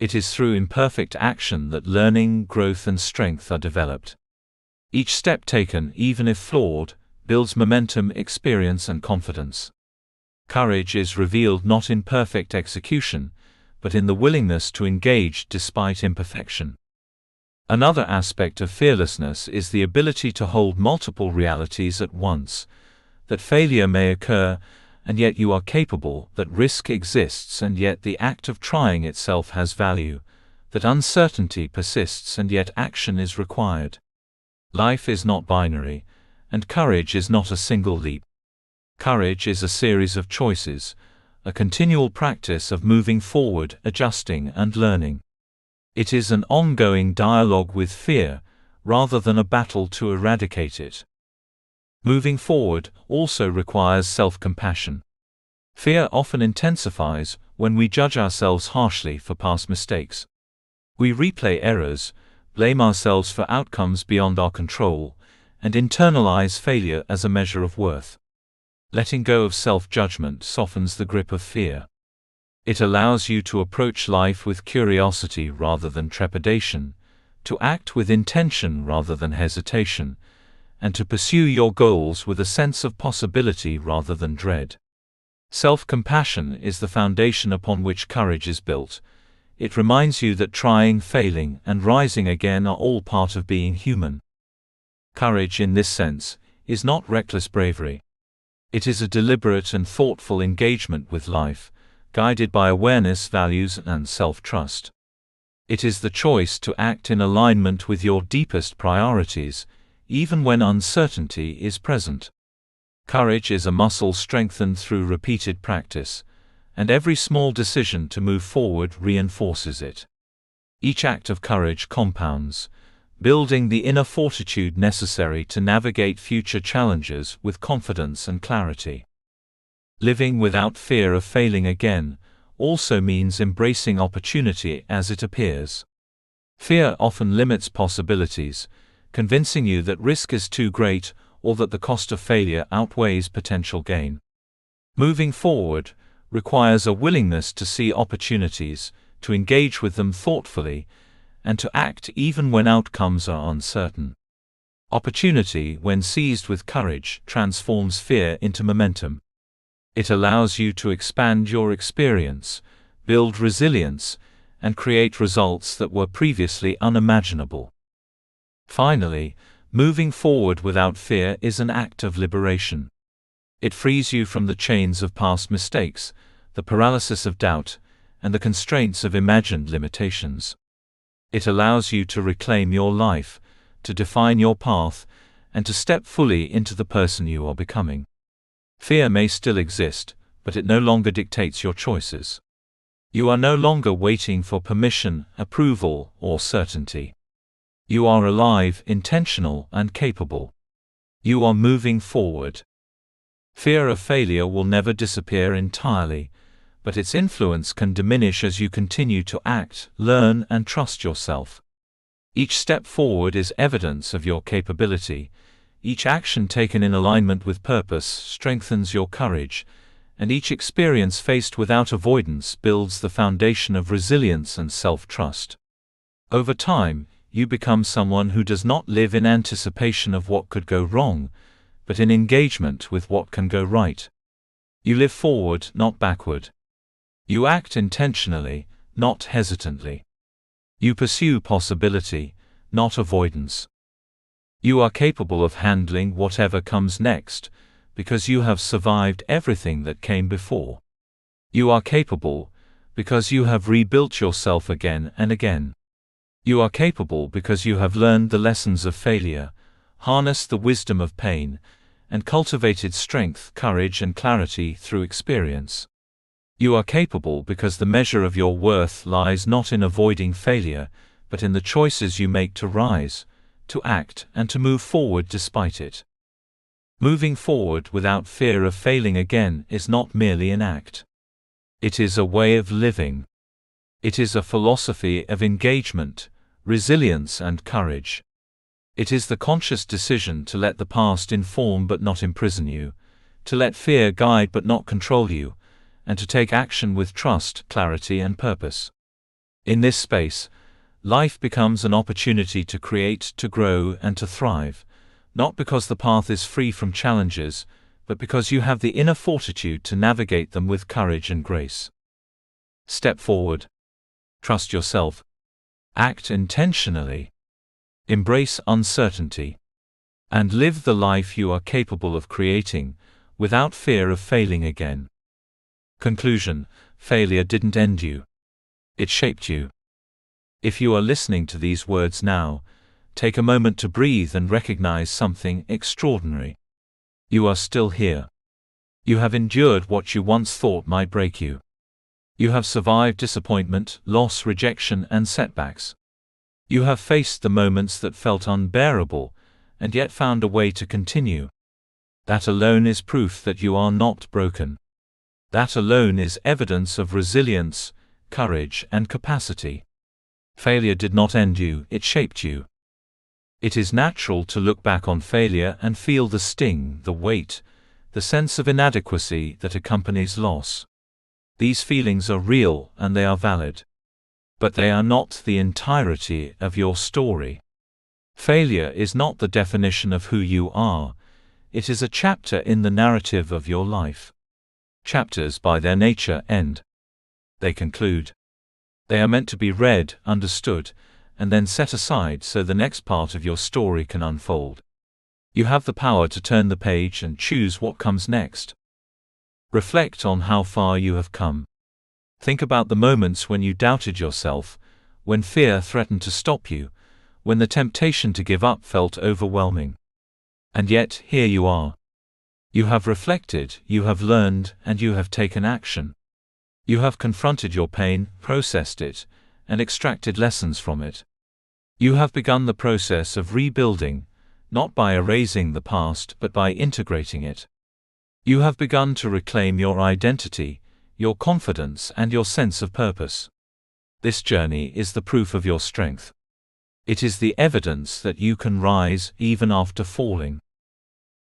It is through imperfect action that learning, growth, and strength are developed. Each step taken, even if flawed, builds momentum, experience, and confidence. Courage is revealed not in perfect execution, but in the willingness to engage despite imperfection. Another aspect of fearlessness is the ability to hold multiple realities at once, that failure may occur, and yet you are capable, that risk exists and yet the act of trying itself has value, that uncertainty persists and yet action is required. Life is not binary, and courage is not a single leap. Courage is a series of choices, a continual practice of moving forward, adjusting, and learning. It is an ongoing dialogue with fear, rather than a battle to eradicate it. Moving forward also requires self-compassion. Fear often intensifies when we judge ourselves harshly for past mistakes. We replay errors, blame ourselves for outcomes beyond our control, and internalize failure as a measure of worth. Letting go of self-judgment softens the grip of fear. It allows you to approach life with curiosity rather than trepidation, to act with intention rather than hesitation, and to pursue your goals with a sense of possibility rather than dread. Self-compassion is the foundation upon which courage is built. It reminds you that trying, failing, and rising again are all part of being human. Courage in this sense is not reckless bravery. It is a deliberate and thoughtful engagement with life, guided by awareness, values, and self-trust. It is the choice to act in alignment with your deepest priorities, even when uncertainty is present. Courage is a muscle strengthened through repeated practice, and every small decision to move forward reinforces it. Each act of courage compounds, building the inner fortitude necessary to navigate future challenges with confidence and clarity. Living without fear of failing again also means embracing opportunity as it appears. Fear often limits possibilities, convincing you that risk is too great or that the cost of failure outweighs potential gain. Moving forward requires a willingness to see opportunities, to engage with them thoughtfully, and to act even when outcomes are uncertain. Opportunity, when seized with courage, transforms fear into momentum. It allows you to expand your experience, build resilience, and create results that were previously unimaginable. Finally, moving forward without fear is an act of liberation. It frees you from the chains of past mistakes, the paralysis of doubt, and the constraints of imagined limitations. It allows you to reclaim your life, to define your path, and to step fully into the person you are becoming. Fear may still exist, but it no longer dictates your choices. You are no longer waiting for permission, approval, or certainty. You are alive, intentional, and capable. You are moving forward. Fear of failure will never disappear entirely, but its influence can diminish as you continue to act, learn, and trust yourself. Each step forward is evidence of your capability. Each action taken in alignment with purpose strengthens your courage, and each experience faced without avoidance builds the foundation of resilience and self-trust. Over time, you become someone who does not live in anticipation of what could go wrong, but in engagement with what can go right. You live forward, not backward. You act intentionally, not hesitantly. You pursue possibility, not avoidance. You are capable of handling whatever comes next, because you have survived everything that came before. You are capable, because you have rebuilt yourself again and again. You are capable because you have learned the lessons of failure, harnessed the wisdom of pain, and cultivated strength, courage, and clarity through experience. You are capable because the measure of your worth lies not in avoiding failure, but in the choices you make to rise, to act, and to move forward despite it. Moving forward without fear of failing again is not merely an act. It is a way of living. It is a philosophy of engagement, resilience, and courage. It is the conscious decision to let the past inform but not imprison you, to let fear guide but not control you, and to take action with trust, clarity, and purpose. In this space, life becomes an opportunity to create, to grow, and to thrive, not because the path is free from challenges, but because you have the inner fortitude to navigate them with courage and grace. Step forward. Trust yourself. Act intentionally. Embrace uncertainty. And live the life you are capable of creating, without fear of failing again. Conclusion: failure didn't end you. It shaped you. If you are listening to these words now, take a moment to breathe and recognize something extraordinary. You are still here. You have endured what you once thought might break you. You have survived disappointment, loss, rejection, and setbacks. You have faced the moments that felt unbearable, and yet found a way to continue. That alone is proof that you are not broken. That alone is evidence of resilience, courage, and capacity. Failure did not end you, it shaped you. It is natural to look back on failure and feel the sting, the weight, the sense of inadequacy that accompanies loss. These feelings are real and they are valid. But they are not the entirety of your story. Failure is not the definition of who you are. It is a chapter in the narrative of your life. Chapters by their nature end. They conclude. They are meant to be read, understood, and then set aside so the next part of your story can unfold. You have the power to turn the page and choose what comes next. Reflect on how far you have come. Think about the moments when you doubted yourself, when fear threatened to stop you, when the temptation to give up felt overwhelming. And yet, here you are. You have reflected, you have learned, and you have taken action. You have confronted your pain, processed it, and extracted lessons from it. You have begun the process of rebuilding, not by erasing the past but by integrating it. You have begun to reclaim your identity, your confidence and your sense of purpose. This journey is the proof of your strength. It is the evidence that you can rise even after falling.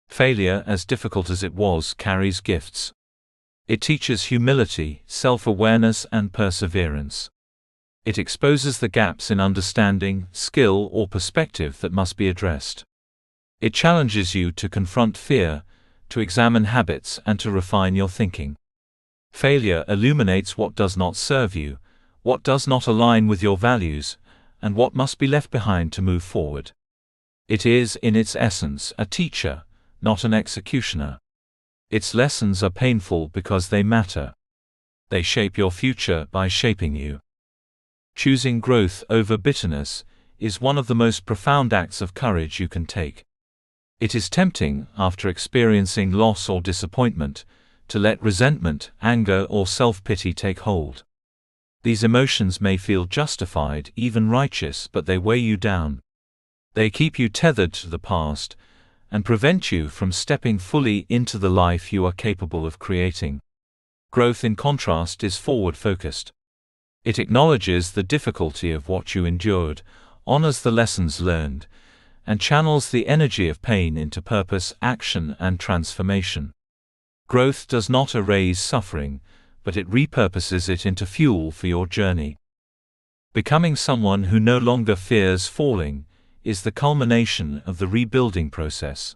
Failure, as difficult as it was, carries gifts. It teaches humility, self-awareness and perseverance. It exposes the gaps in understanding, skill or perspective that must be addressed. It challenges you to confront fear, to examine habits and to refine your thinking. Failure illuminates what does not serve you, what does not align with your values, and what must be left behind to move forward. It is, in its essence, a teacher, not an executioner. Its lessons are painful because they matter. They shape your future by shaping you. Choosing growth over bitterness is one of the most profound acts of courage you can take. It is tempting, after experiencing loss or disappointment, to let resentment, anger or self-pity take hold. These emotions may feel justified, even righteous, but they weigh you down. They keep you tethered to the past and prevent you from stepping fully into the life you are capable of creating. Growth, in contrast, is forward-focused. It acknowledges the difficulty of what you endured, honors the lessons learned, and channels the energy of pain into purpose, action, and transformation. Growth does not erase suffering, but it repurposes it into fuel for your journey. Becoming someone who no longer fears falling is the culmination of the rebuilding process.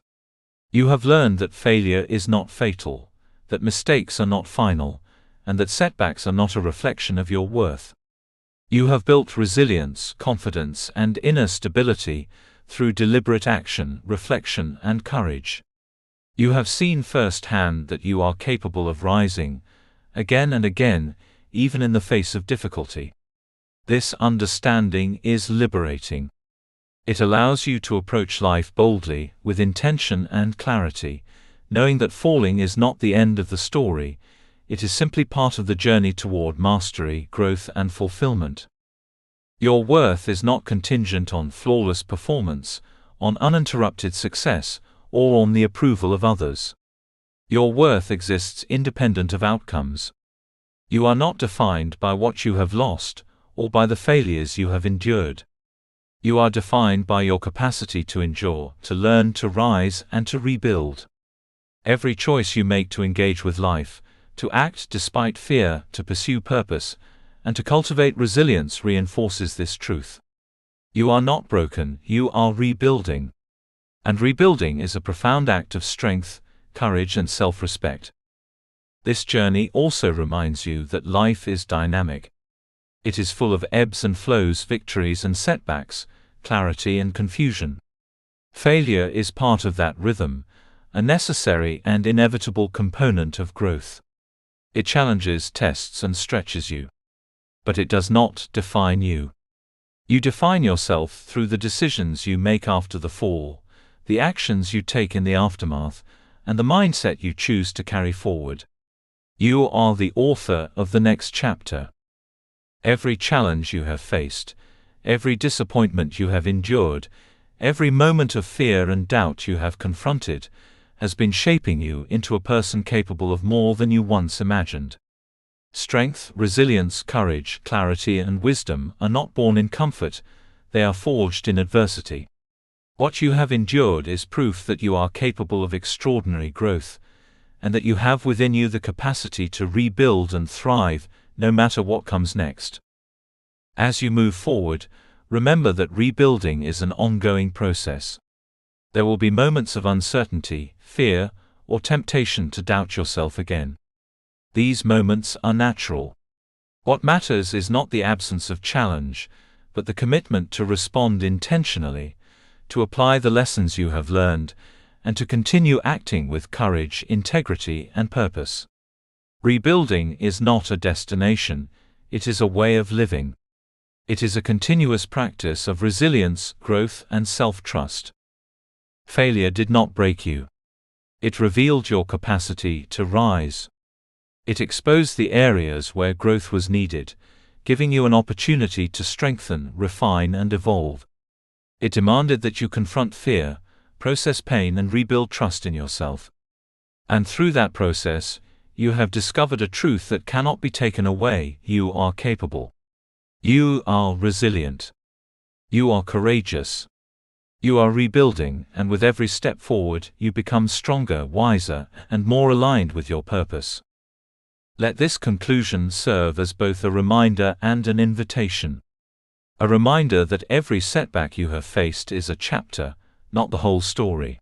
You have learned that failure is not fatal, that mistakes are not final, and that setbacks are not a reflection of your worth. You have built resilience, confidence, and inner stability through deliberate action, reflection, and courage. You have seen firsthand that you are capable of rising, again and again, even in the face of difficulty. This understanding is liberating. It allows you to approach life boldly, with intention and clarity, knowing that falling is not the end of the story. It is simply part of the journey toward mastery, growth, and fulfillment. Your worth is not contingent on flawless performance, on uninterrupted success, or on the approval of others. Your worth exists independent of outcomes. You are not defined by what you have lost, or by the failures you have endured. You are defined by your capacity to endure, to learn, to rise, and to rebuild. Every choice you make to engage with life, to act despite fear, to pursue purpose, and to cultivate resilience reinforces this truth. You are not broken, you are rebuilding. And rebuilding is a profound act of strength, courage, and self-respect. This journey also reminds you that life is dynamic. It is full of ebbs and flows, victories and setbacks, clarity and confusion. Failure is part of that rhythm, a necessary and inevitable component of growth. It challenges, tests, and stretches you. But it does not define you. You define yourself through the decisions you make after the fall, the actions you take in the aftermath, and the mindset you choose to carry forward. You are the author of the next chapter. Every challenge you have faced, every disappointment you have endured, every moment of fear and doubt you have confronted, has been shaping you into a person capable of more than you once imagined. Strength, resilience, courage, clarity, and wisdom are not born in comfort, they are forged in adversity. What you have endured is proof that you are capable of extraordinary growth, and that you have within you the capacity to rebuild and thrive, no matter what comes next. As you move forward, remember that rebuilding is an ongoing process. There will be moments of uncertainty, fear, or temptation to doubt yourself again. These moments are natural. What matters is not the absence of challenge, but the commitment to respond intentionally, to apply the lessons you have learned, and to continue acting with courage, integrity, and purpose. Rebuilding is not a destination, it is a way of living. It is a continuous practice of resilience, growth, and self-trust. Failure did not break you. It revealed your capacity to rise. It exposed the areas where growth was needed, giving you an opportunity to strengthen, refine, and evolve. It demanded that you confront fear, process pain, and rebuild trust in yourself. And through that process, you have discovered a truth that cannot be taken away: you are capable. You are resilient. You are courageous. You are rebuilding, and with every step forward, you become stronger, wiser, and more aligned with your purpose. Let this conclusion serve as both a reminder and an invitation. A reminder that every setback you have faced is a chapter, not the whole story.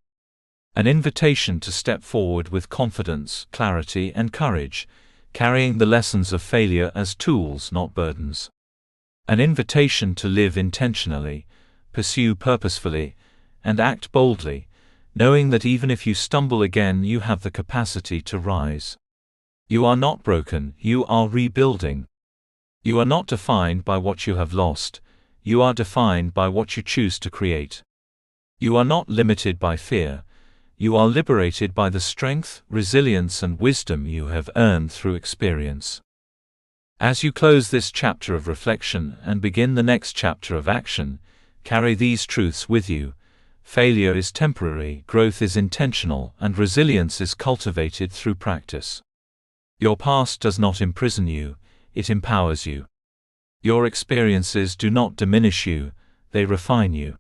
An invitation to step forward with confidence, clarity, and courage, carrying the lessons of failure as tools, not burdens. An invitation to live intentionally, pursue purposefully, and act boldly, knowing that even if you stumble again, you have the capacity to rise. You are not broken, you are rebuilding. You are not defined by what you have lost, you are defined by what you choose to create. You are not limited by fear, you are liberated by the strength, resilience, and wisdom you have earned through experience. As you close this chapter of reflection and begin the next chapter of action, carry these truths with you. Failure is temporary, growth is intentional, and resilience is cultivated through practice. Your past does not imprison you, it empowers you. Your experiences do not diminish you, they refine you.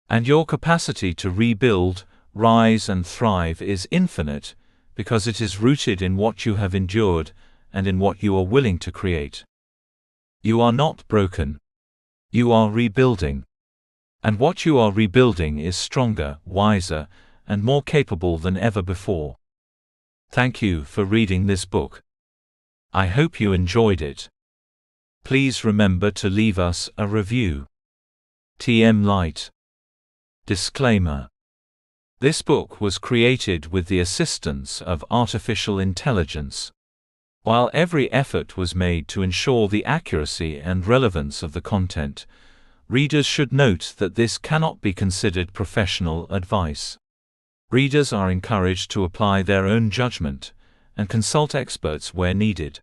And your capacity to rebuild, rise, and thrive is infinite, because it is rooted in what you have endured and in what you are willing to create. You are not broken. You are rebuilding. And what you are rebuilding is stronger, wiser, and more capable than ever before. Thank you for reading this book. I hope you enjoyed it. Please remember to leave us a review. TM Light. Disclaimer. This book was created with the assistance of artificial intelligence. While every effort was made to ensure the accuracy and relevance of the content, readers should note that this cannot be considered professional advice. Readers are encouraged to apply their own judgment and consult experts where needed.